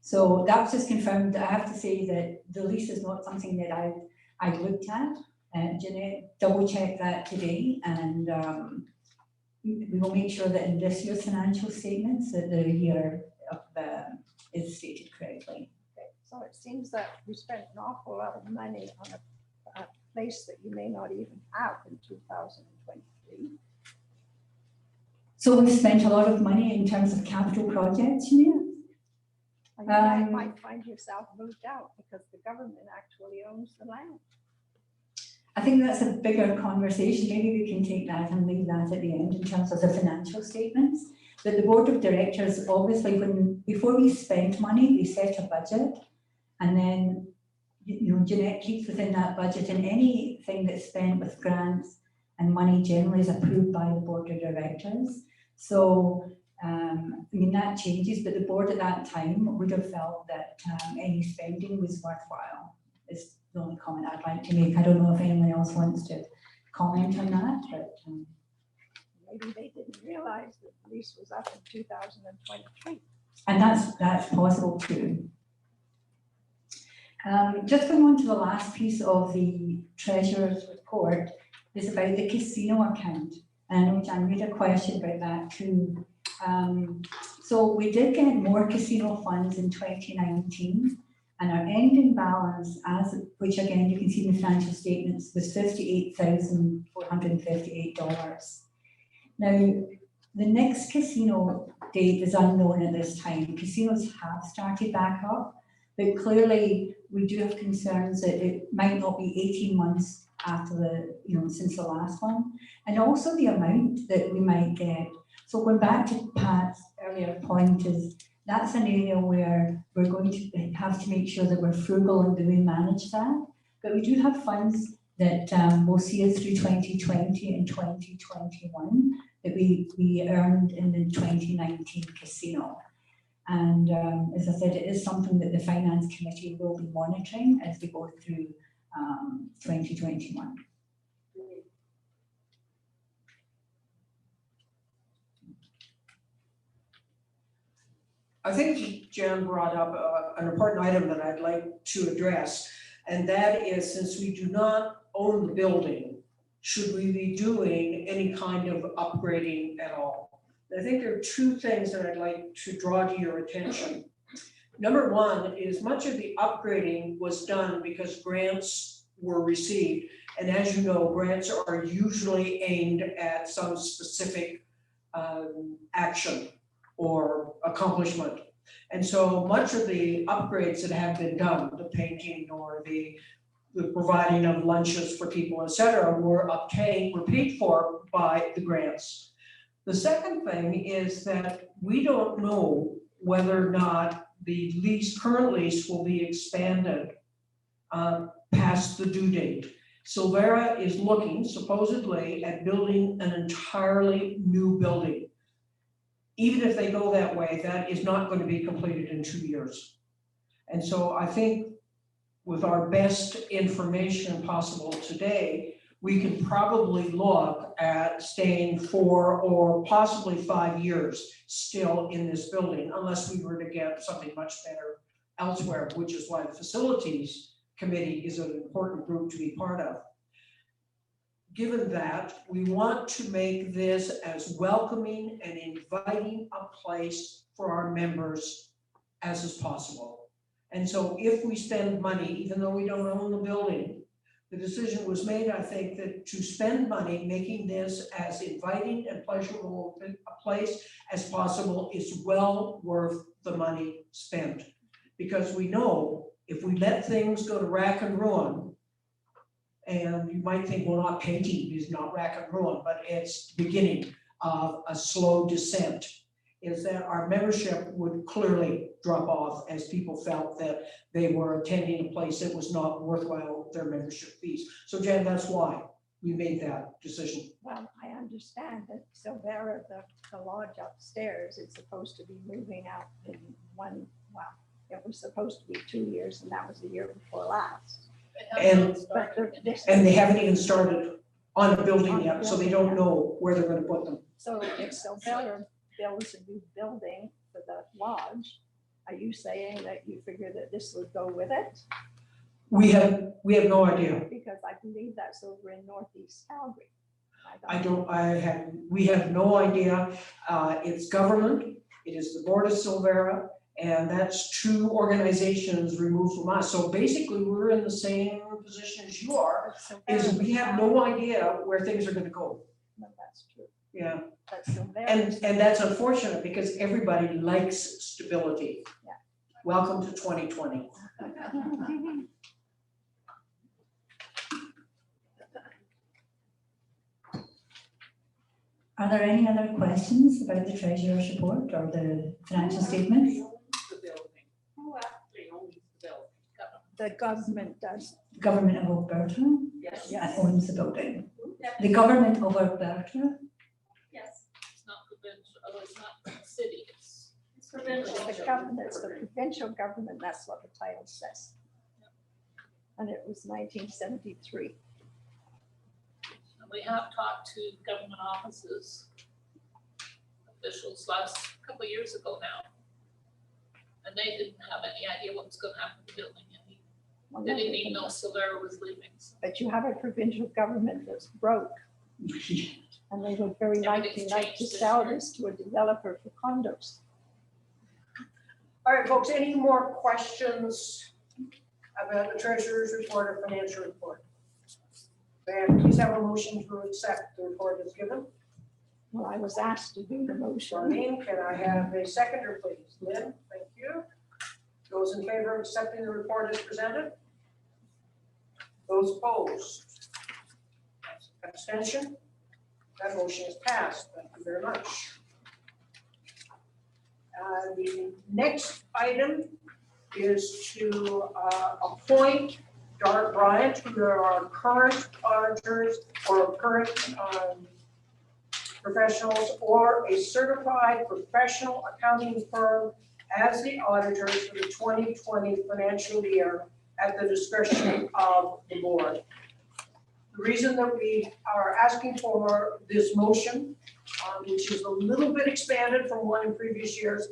Speaker 9: So that was just confirmed. I have to say that the lease is not something that I've looked at. Jeanette double checked that today, and we will make sure that in this year's financial statements that the year of is stated correctly.
Speaker 10: Okay. So it seems that we spent an awful lot of money on a place that you may not even have in 2023.
Speaker 9: So we spent a lot of money in terms of capital projects, you mean?
Speaker 10: And you might find yourself moved out because the government actually owns the land.
Speaker 9: I think that's a bigger conversation. Maybe we can take that and leave that at the end in terms of the financial statements. But the board of directors, obviously, before we spend money, we set a budget, and then Jeanette keeps within that budget, and anything that's spent with grants and money generally is approved by the board of directors. So that changes, but the board at that time would have felt that any spending was worthwhile. Is the only comment I'd like to make. I don't know if anyone else wants to comment on that, but
Speaker 10: Maybe they didn't realize that the lease was up in 2023.
Speaker 9: and that's possible too. Just going on to the last piece of the treasurer's report is about the casino account. And I know Jan made a question about that too. So we did get more casino funds in 2019, and our ending balance, which again you can see in the financial statements, was $58,458. Now, the next casino date is unknown at this time. Casinos have started back up, but clearly we do have concerns that it might not be 18 months after since the last one, and also the amount that we might get. So going back to Pat's earlier point is that's an area where we're going to have to make sure that we're frugal in the way we manage that. But we do have funds that will see us through 2020 and 2021 that we earned in the 2019 casino. And as I said, it is something that the Finance Committee will be monitoring as we go through 2021.
Speaker 7: I think Jan brought up an important item that I'd like to address. And that is, since we do not own the building, should we be doing any kind of upgrading at all? I think there are two things that I'd like to draw to your attention. Number one is much of the upgrading was done because grants were received. And as you know, grants are usually aimed at some specific action or accomplishment. And so much of the upgrades that have been done, the painting or the providing of lunches for people, et cetera, were paid for by the grants. The second thing is that we don't know whether or not the current lease will be expanded past the due date. Silvera is looking supposedly at building an entirely new building. Even if they go that way, that is not going to be completed in 2 years. And so I think with our best information possible today, we can probably look at staying 4 or possibly 5 years still in this building, unless we were to get something much better elsewhere, which is why the facilities committee is an important group to be part of. Given that, we want to make this as welcoming and inviting a place for our members as is possible. And so if we spend money, even though we don't own the building, the decision was made, I think, that to spend money making this as inviting and pleasurable a place as possible is well worth the money spent. Because we know if we let things go to rack and ruin, and you might think, well, not painting is not rack and ruin, but it's the beginning of a slow descent, is that our membership would clearly drop off as people felt that they were attending a place that was not worthwhile their membership fees. So Jan, that's why we made that decision.
Speaker 10: Well, I understand that Silvera, the lodge upstairs, is supposed to be moving out in it was supposed to be 2 years, and that was the year before last.
Speaker 7: And
Speaker 10: But this.
Speaker 7: they haven't even started on the building yet, so they don't know where they're gonna put them.
Speaker 10: So if Silvera builds a new building for the lodge, are you saying that you figure that this would go with it?
Speaker 7: We have no idea.
Speaker 10: Because I believe that's over in northeast Calgary.
Speaker 7: We have no idea. It's government, it is the Board of Silvera, and that's 2 organizations removed from us. So basically, we're in the same position as you are, is we have no idea where things are gonna go.
Speaker 10: No, that's true.
Speaker 7: Yeah,
Speaker 10: But Silvera.
Speaker 7: and that's unfortunate because everybody likes stability.
Speaker 10: Yeah.
Speaker 7: Welcome to 2020.
Speaker 9: Are there any other questions about the treasurer's report or the financial statements?
Speaker 8: Who actually owns the building?
Speaker 10: The government does.
Speaker 9: Government of Alberta
Speaker 8: Yes.
Speaker 9: owns the building. The government of Alberta,
Speaker 8: Yes. It's not provincial, it's not city, it's
Speaker 10: It's
Speaker 8: provincial.
Speaker 10: the government, it's the provincial government, that's what the title says. And it was 1973.
Speaker 8: We have talked to government offices, officials last couple of years ago now. And they didn't have any idea what was gonna happen to the building.
Speaker 10: Well,
Speaker 8: They didn't even know Silvera was leaving.
Speaker 10: But you have a provincial government that's broke, and they would very likely
Speaker 8: Everything's
Speaker 10: like to
Speaker 8: changed this
Speaker 10: sell
Speaker 8: year.
Speaker 10: this to a developer for condos.
Speaker 7: All right, folks, any more questions about the treasurer's report or financial report? And please have a motion to accept the report as given.
Speaker 10: Well, I was asked to do the motion.
Speaker 7: Charlene, can I have a seconder, please? Lynn, thank you. Those in favor of accepting the report as presented? Those opposed? Abstention? That motion is passed. Thank you very much. The next item is to appoint Dart Bryant, who are our current auditors or current professionals, or a certified professional accounting firm as the auditors for the 2020 financial year at the discretion of the board. The reason that we are asking for this motion, which is a little bit expanded from one in previous years,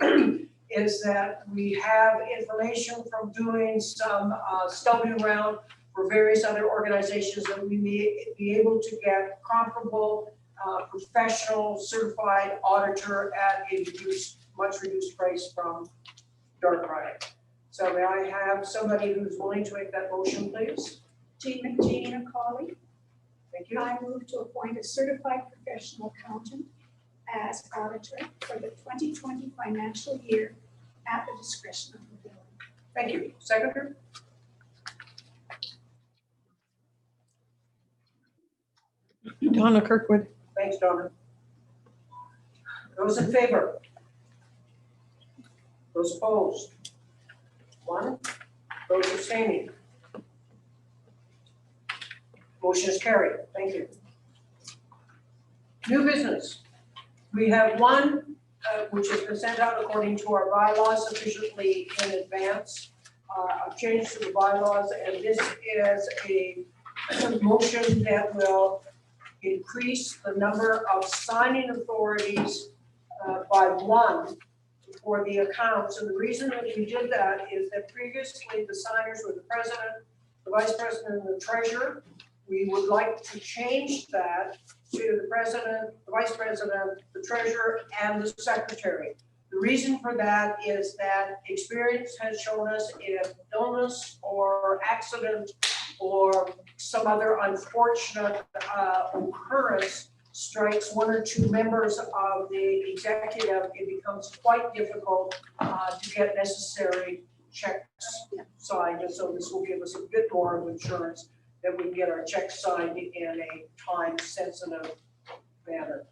Speaker 7: is that we have information from doing some stumping around for various other organizations that we may be able to get comparable professional certified auditor at a much reduced price from Dartmouth. So may I have somebody who's willing to make that motion, please?
Speaker 10: Jean McCauley.
Speaker 7: Thank you.
Speaker 10: I move to appoint a certified professional accountant as auditor for the 2020 financial year at the discretion of the board.
Speaker 7: Thank you. Seconder?
Speaker 5: Donna Kirkwood.
Speaker 7: Thanks, Donna. Those in favor? Those opposed? One. Those abstaining? Motion is carried. Thank you. New business. We have one which has been sent out according to our bylaws sufficiently in advance. A change to the bylaws, and this is a motion that will increase the number of signing authorities by one for the accounts. And the reason that we did that is that previously the signers were the president, the vice president, and the treasurer. We would like to change that to the president, the vice president, the treasurer, and the secretary. The reason for that is that experience has shown us if illness or accident or some other unfortunate occurrence strikes one or two members of the executive, it becomes quite difficult to get necessary checks signed. And so this will give us a bit more of insurance that we get our checks signed in a time-sensitive manner.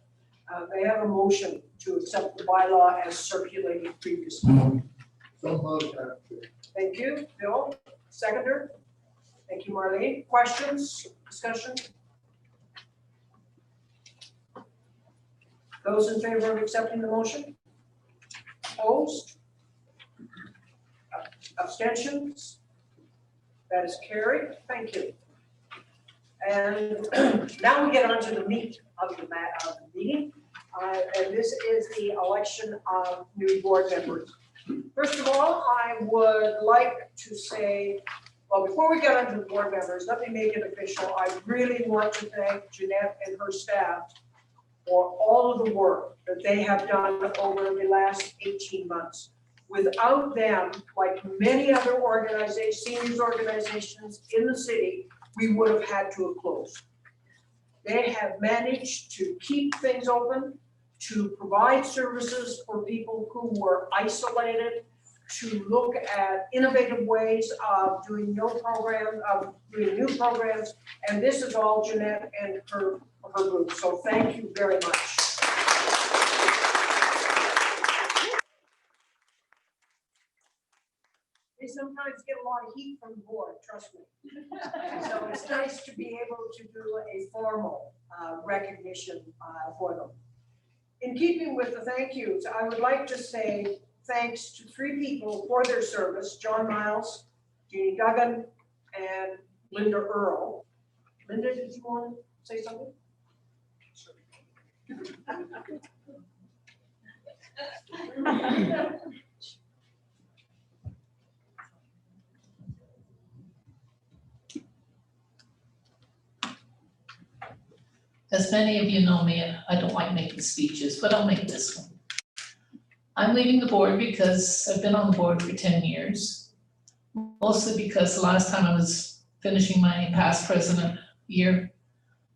Speaker 7: They have a motion to accept the bylaw as circulated previously.
Speaker 6: So moved.
Speaker 7: Thank you, Bill. Seconder? Thank you, Marlene. Questions, discussion? Those in favor of accepting the motion? Opposed? Abstentions? That is carried. Thank you. And now we get on to the meat of the meeting. And this is the election of new board members. First of all, I would like to say, well, before we get on to the board members, let me make it official. I really want to thank Jeanette and her staff for all of the work that they have done over the last 18 months. Without them, like many other organizations, seniors organizations in the city, we would have had to have closed. They have managed to keep things open, to provide services for people who were isolated, to look at innovative ways of doing new programs, and this is all Jeanette and her group. So thank you very much. They sometimes get a lot of heat from the board, trust me. So it's nice to be able to do a formal recognition for them. In keeping with the thank yous, I would like to say thanks to 3 people for their service: John Miles, Jeannie Duggan, and Linda Earl. Linda, did you want to say something?
Speaker 8: As many of you know me, I don't like making speeches, but I'll make this one. I'm leaving the board because I've been on the board for 10 years. Mostly because the last time I was finishing my past president year,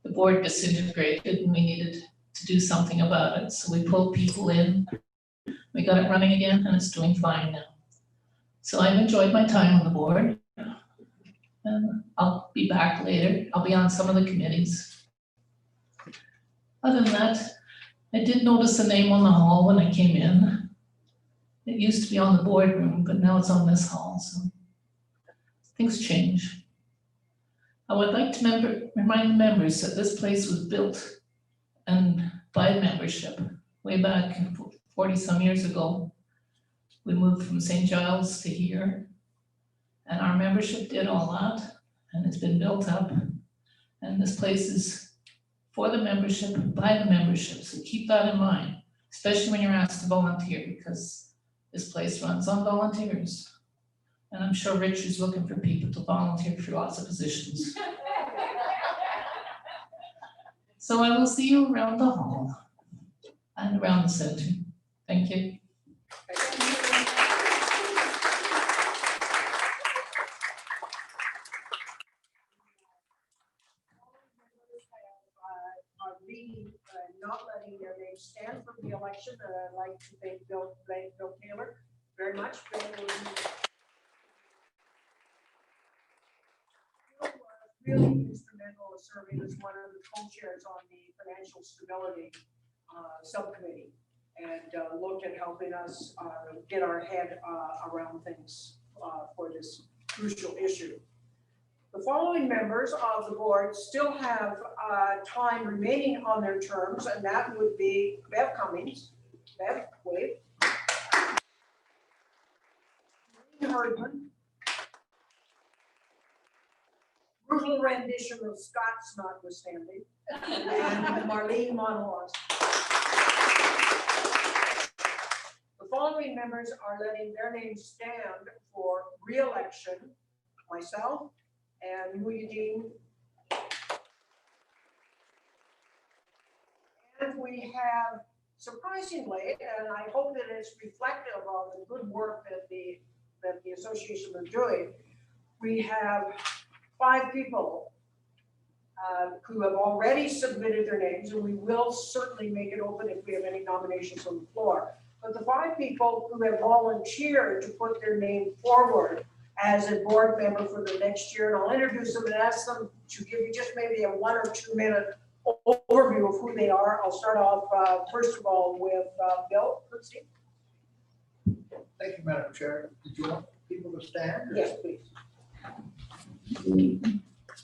Speaker 8: the board disintegrated and we needed to do something about it. So we pulled people in, we got it running again, and it's doing fine now. So I've enjoyed my time on the board. And I'll be back later. I'll be on some of the committees. Other than that, I did notice a name on the hall when I came in. It used to be on the boardroom, but now it's on this hall, so things change. I would like to remind the members that this place was built and by membership way back 40 some years ago. We moved from St. Giles to here, and our membership did all that, and it's been built up. And this place is for the membership, by the membership, so keep that in mind, especially when you're asked to volunteer, because This place runs on volunteers. And I'm sure Rich is looking for people to volunteer for lots of positions. So I will see you around the hall and around the center. Thank you.
Speaker 7: Are leading, not letting their name stand for the election, and I'd like to thank Bill Taylor very much. Bill was really instrumental in serving as one of the co-chairs on the financial stability subcommittee, and looked at helping us get our head around things for this crucial issue. The following members of the board still have time remaining on their terms, and that would be Bev Cummings. Bev, wave. Maureen Hardman. Brutal rendition of Scott's notwithstanding. And Marlene Monologues. The following members are letting their names stand for re-election. Myself, and Muhyiddin. And we have, surprisingly, and I hope that it's reflective of the good work that the association is doing, we have 5 people who have already submitted their names, and we will certainly make it open if we have any nominations on the floor. But the 5 people who have volunteered to put their name forward as a board member for the next year, and I'll introduce them and ask them to give you just maybe a 1 or 2 minute overview of who they are. I'll start off first of all with Bill. Let's see.
Speaker 11: Thank you, Madam Chair. Did you want people to stand?
Speaker 7: Yes, please.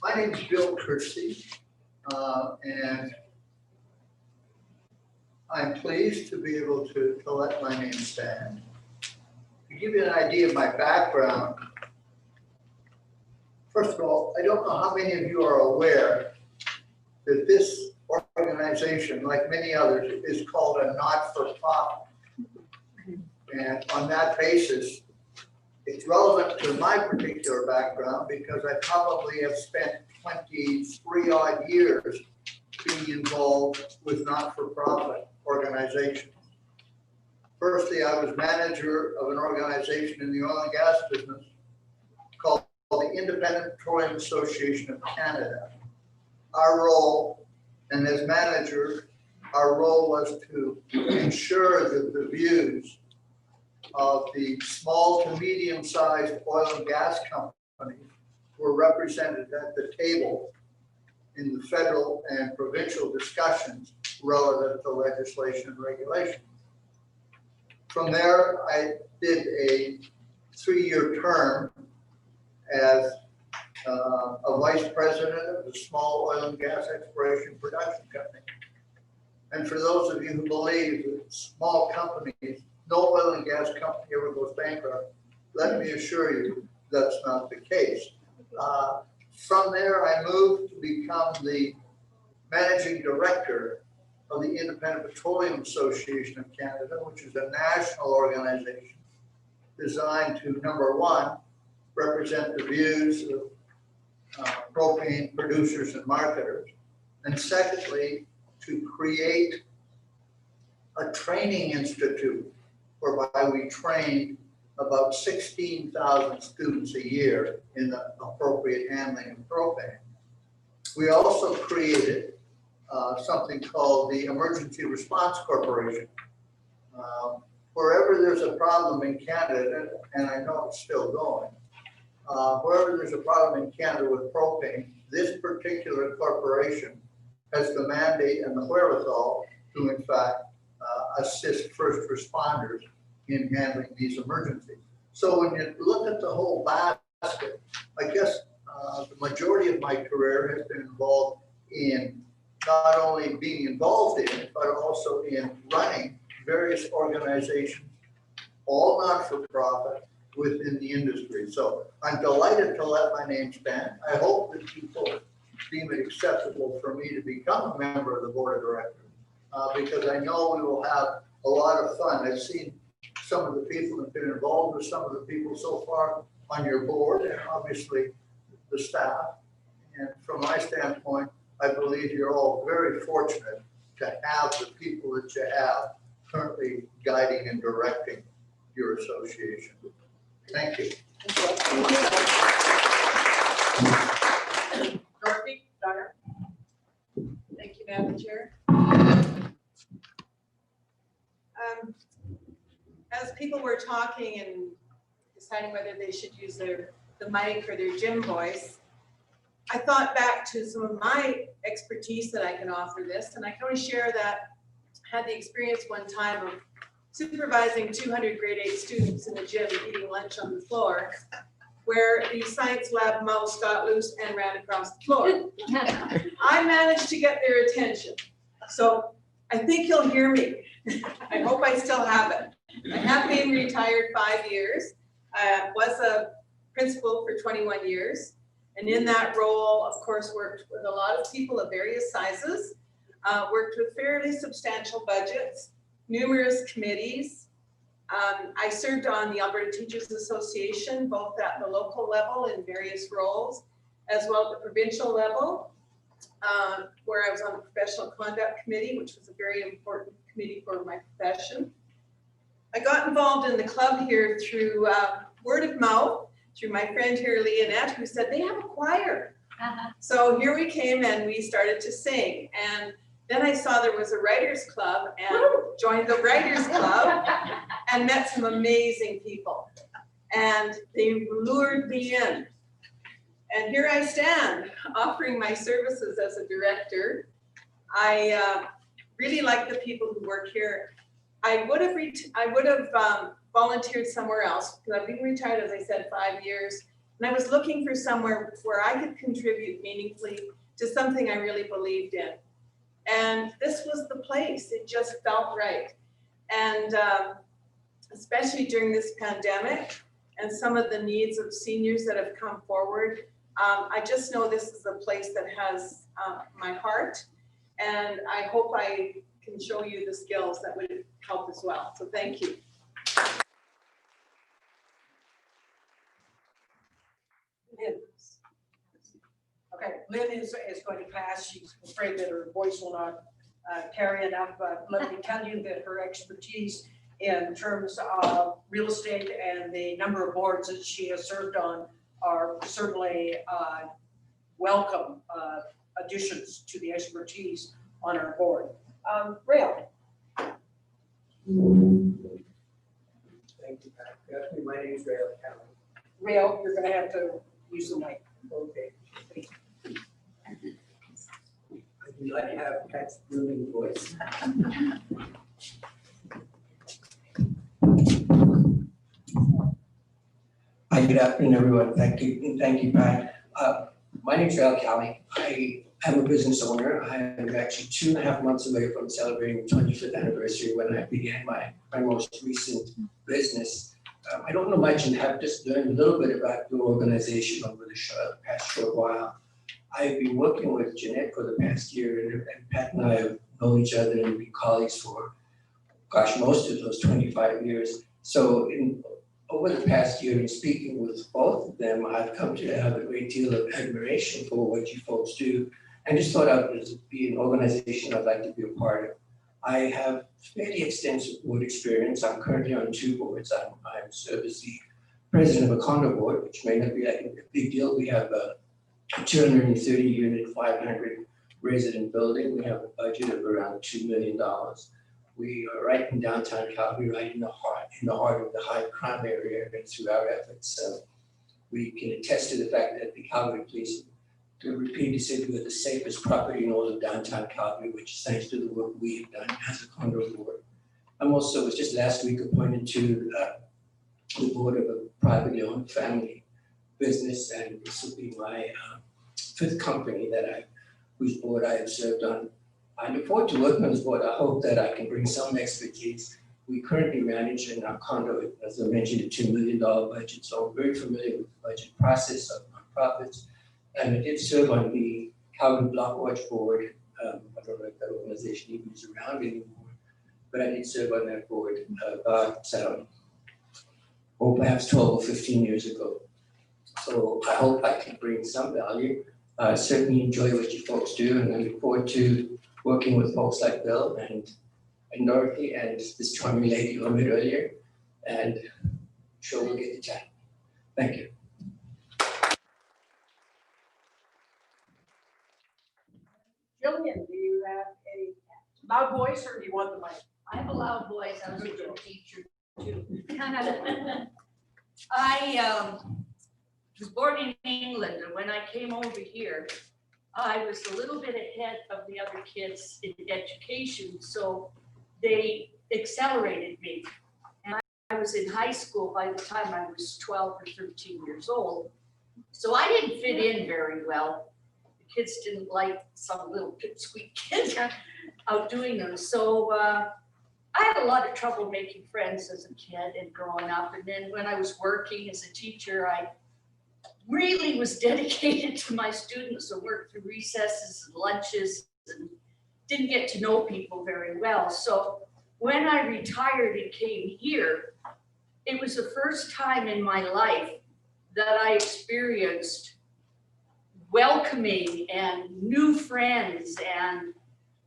Speaker 11: My name is Bill Kersey, and I'm pleased to be able to let my name stand. To give you an idea of my background, first of all, I don't know how many of you are aware that this organization, like many others, is called a not-for-profit. And on that basis, it's relevant to my particular background because I probably have spent 23 odd years being involved with not-for-profit organizations. Firstly, I was manager of an organization in the oil and gas business called the Independent Petroleum Association of Canada. Our role, and as manager, our role was to ensure that the views of the small to medium-sized oil and gas companies were represented at the table in the federal and provincial discussions relative to legislation and regulation. From there, I did a 3-year term as a vice president of a small oil and gas exploration production company. And for those of you who believe that small companies, no oil and gas company ever goes bankrupt, let me assure you that's not the case. From there, I moved to become the managing director of the Independent Petroleum Association of Canada, which is a national organization designed to, number one, represent the views of propane producers and marketers, and secondly, to create a training institute whereby we train about 16,000 students a year in the appropriate handling of propane. We also created something called the Emergency Response Corporation. Wherever there's a problem in Canada, and I know it's still going, wherever there's a problem in Canada with propane, this particular corporation has the mandate and the wherewithal to, in fact, assist first responders in handling these emergencies. So when you look at the whole basket, I guess the majority of my career has been involved in not only being involved in, but also in running various organizations, all not-for-profit, within the industry. So I'm delighted to let my name stand. I hope that people deem it acceptable for me to become a member of the board of directors, because I know we will have a lot of fun. I've seen some of the people who've been involved with some of the people so far on your board, and obviously the staff. And from my standpoint, I believe you're all very fortunate to have the people that you have currently guiding and directing your association. Thank you.
Speaker 7: Dorothy, Dyer?
Speaker 12: Thank you, Madam Chair. As people were talking and deciding whether they should use the mic or their gym voice, I thought back to some of my expertise that I can offer this, and I can only share that I had the experience one time of supervising 200 grade 8 students in the gym eating lunch on the floor, where the science lab mouse got loose and ran across the floor. I managed to get their attention. So I think you'll hear me. I hope I still have it. I have been retired 5 years. I was a principal for 21 years. And in that role, of course, worked with a lot of people of various sizes, worked with fairly substantial budgets, numerous committees. I served on the Alberta Teachers Association, both at the local level in various roles, as well at the provincial level, where I was on the Professional Conduct Committee, which was a very important committee for my profession. I got involved in the club here through word of mouth, through my friend here, Leonette, who said, they have a choir. So here we came and we started to sing. And then I saw there was a writers club and joined the writers club and met some amazing people. And they lured me in. And here I stand, offering my services as a director. I really like the people who work here. I would have volunteered somewhere else because I've been retired, as I said, 5 years. And I was looking for somewhere where I could contribute meaningfully to something I really believed in. And this was the place. It just felt right. And especially during this pandemic and some of the needs of seniors that have come forward, I just know this is a place that has my heart. And I hope I can show you the skills that would help as well. So thank you.
Speaker 7: Lynn. Okay, Lynn is going to pass. She's afraid that her voice will not carry enough, but let me tell you that her expertise in terms of real estate and the number of boards that she has served on are certainly welcome additions to the expertise on our board. Rail.
Speaker 13: Thank you, Pat. My name is Rail County.
Speaker 7: Rail, you're gonna have to use the mic.
Speaker 13: Okay. I do not have Pat's booming voice. Hi, good afternoon, everyone. Thank you, Pat. My name is Rail County. I am a business owner. I am actually 2.5 months away from celebrating the 25th anniversary when I began my most recent business. I don't know much and have just learned a little bit about your organization over the past short while. I've been working with Jeanette for the past year, and Pat and I have known each other and been colleagues for, gosh, most of those 25 years. So over the past year, in speaking with both of them, I've come to have a great deal of admiration for what you folks do, and just thought it would be an organization I'd like to be a part of. I have fairly extensive board experience. I'm currently on 2 boards. I serve as the president of a condo board, which may not be like a big deal. We have a 230 unit, 500 resident building. We have a budget of around $2 million. We are right in downtown Calgary, right in the heart of the high crime area, and through our efforts, we can attest to the fact that the Calgary Police repeatedly said we are the safest property in all of downtown Calgary, which is thanks to the work we have done as a condo board. I'm also, was just last week appointed to the board of a privately owned family business, and this will be my 5th company whose board I have served on. I look forward to working on this board. I hope that I can bring some expertise. We currently manage in our condo, as I mentioned, a $2 million budget, so I'm very familiar with the budget process of nonprofits. And I did serve on the Calgary Block Watch Board. I don't know if that organization even is around anymore, but I did serve on that board about or perhaps 12 or 15 years ago. So I hope I can bring some value. I certainly enjoy what you folks do, and I look forward to working with folks like Bill and Dorothy and this charming lady who I met earlier, and sure we'll get to chat. Thank you.
Speaker 7: Jillian, do you have a loud voice or do you want the mic?
Speaker 14: I have a loud voice, I was a good teacher too. I was born in England, and when I came over here, I was a little bit ahead of the other kids in education, so they accelerated me. And I was in high school by the time I was 12 or 13 years old. So I didn't fit in very well. The kids didn't like some little pipsqueak kids outdoing them. So I had a lot of trouble making friends as a kid and growing up. And then when I was working as a teacher, I really was dedicated to my students. I worked through recesses and lunches and didn't get to know people very well. So when I retired and came here, it was the first time in my life that I experienced welcoming and new friends and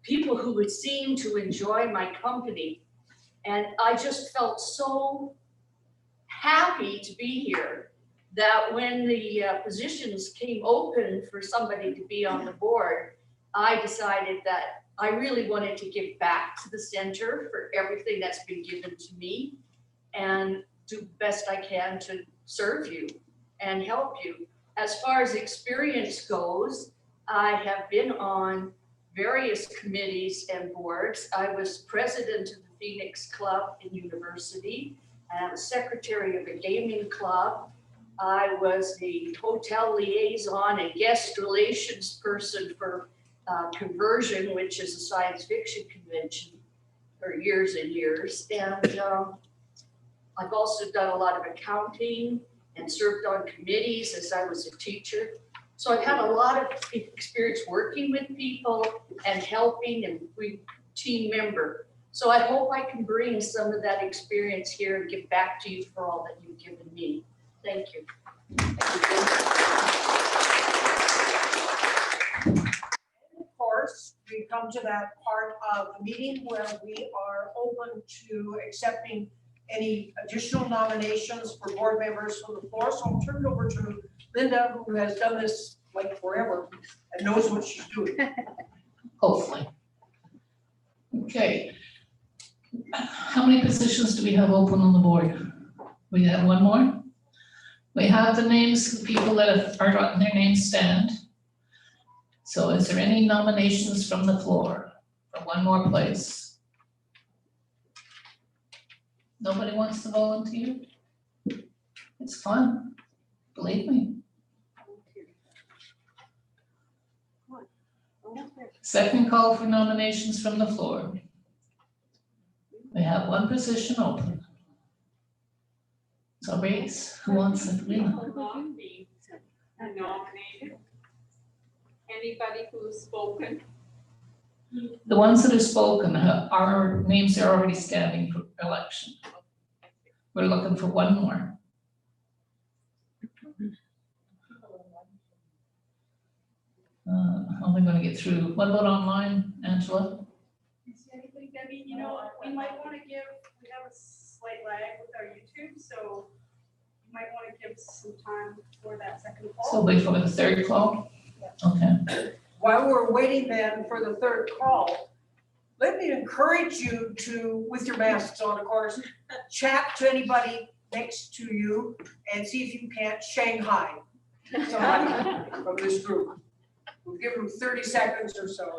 Speaker 14: people who would seem to enjoy my company. And I just felt so happy to be here that when the positions came open for somebody to be on the board, I decided that I really wanted to give back to the center for everything that's been given to me and do the best I can to serve you and help you. As far as experience goes, I have been on various committees and boards. I was president of the Phoenix Club in university, and I was secretary of a gaming club. I was the hotel liaison and guest relations person for Conversion, which is a science fiction convention, for years and years. And I've also done a lot of accounting and served on committees as I was a teacher. So I've had a lot of experience working with people and helping and being team member. So I hope I can bring some of that experience here and give back to you for all that you've given me. Thank you.
Speaker 7: Of course, we come to that part of the meeting where we are open to accepting any additional nominations for board members from the floor. So I'll turn it over to Linda, who has done this like forever and knows what she's doing.
Speaker 8: Hopefully. Okay. How many positions do we have open on the board? We have one more. We have the names of the people that are letting their names stand. So is there any nominations from the floor for one more place? Nobody wants to volunteer? It's fun, believe me. Second call for nominations from the floor. We have one position open. So race, who wants to win?
Speaker 2: Nominated. Anybody who's spoken?
Speaker 8: The ones that have spoken, our names are already standing for election. We're looking for one more. How am I gonna get through? What about online, Angela?
Speaker 2: Anything, Debbie, you know, we might want to give, we have a slight lag with our YouTube, so you might want to give some time for that second call.
Speaker 8: So wait for the third call? Okay.
Speaker 7: While we're waiting then for the third call, let me encourage you to, with your masks on, of course, chat to anybody next to you and see if you can't Shanghai somebody from this group. We'll give them 30 seconds or so.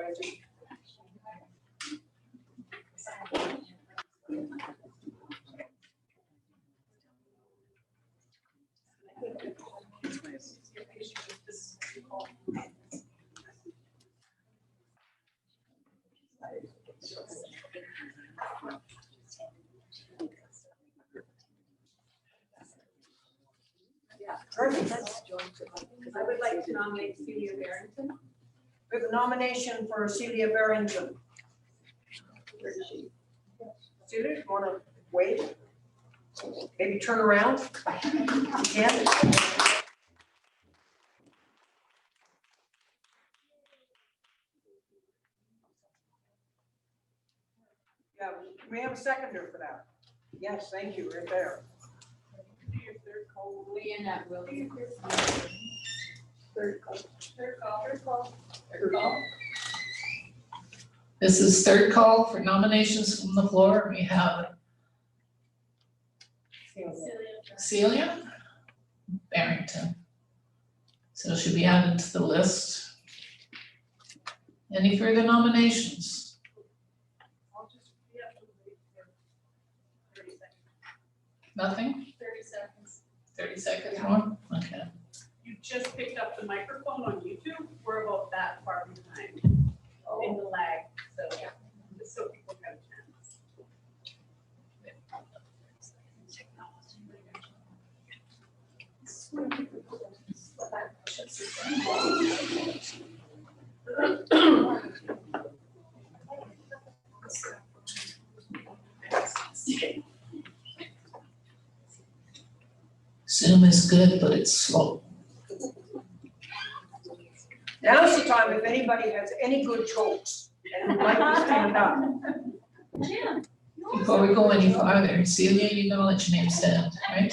Speaker 7: Perfect.
Speaker 12: I would like to nominate Celia Barrington.
Speaker 7: We have a nomination for Celia Barrington. Celia, you want to wait? Maybe turn around. You can. Yeah, we have a seconder for that. Yes, thank you, right there.
Speaker 2: Third call.
Speaker 8: This is third call for nominations from the floor. We have Celia Barrington. So she'll be added to the list. Any further nominations?
Speaker 2: I'll just, we have to wait for 30 seconds.
Speaker 8: Nothing?
Speaker 2: 30 seconds.
Speaker 8: 30 seconds more? Okay.
Speaker 2: You just picked up the microphone on YouTube. We're about that far behind in the lag, so just so people have a chance.
Speaker 8: Zoom is good, but it's slow.
Speaker 7: Now's the time if anybody has any good jokes and would like to stand up.
Speaker 8: Before we go any farther, Celia, you gotta let your name stand, right?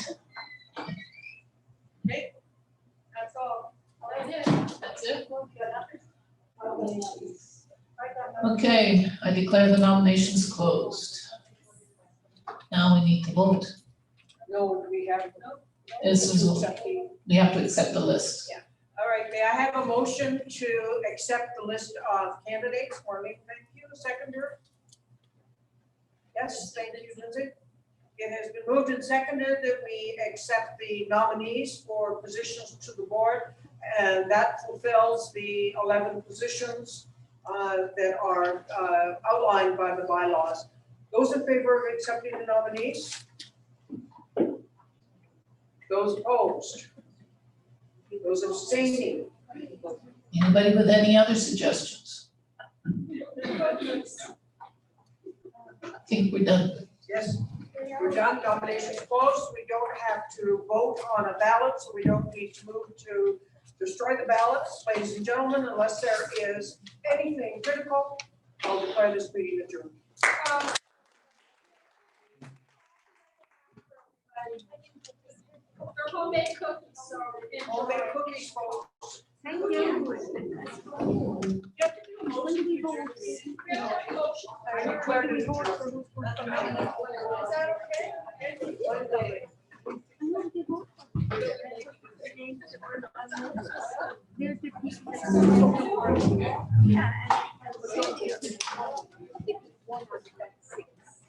Speaker 2: That's all.
Speaker 8: That's it? Okay, I declare the nominations closed. Now we need to vote.
Speaker 7: No, we have.
Speaker 8: This is, we have to accept the list.
Speaker 7: Yeah. All right, may I have a motion to accept the list of candidates for me? Thank you, seconder. Yes, thank you, Lindsay. It has been moved and seconded that we accept the nominees for positions to the board. And that fulfills the 11 positions that are outlined by the bylaws. Those in favor of accepting the nominees? Those opposed? Those abstaining?
Speaker 8: Anybody with any other suggestions? I think we're done.
Speaker 7: Yes, we're done. Nominations closed. We don't have to vote on a ballot, so we don't need to move to destroy the ballots. Ladies and gentlemen, unless there is anything critical, I'll declare this meeting adjourned.
Speaker 3: They're homemade cookies, so.
Speaker 7: Homemade cookies, folks.
Speaker 10: Thank you.
Speaker 7: I declare it adjourned.
Speaker 2: Is that okay?
Speaker 10: There's the piece. Yeah.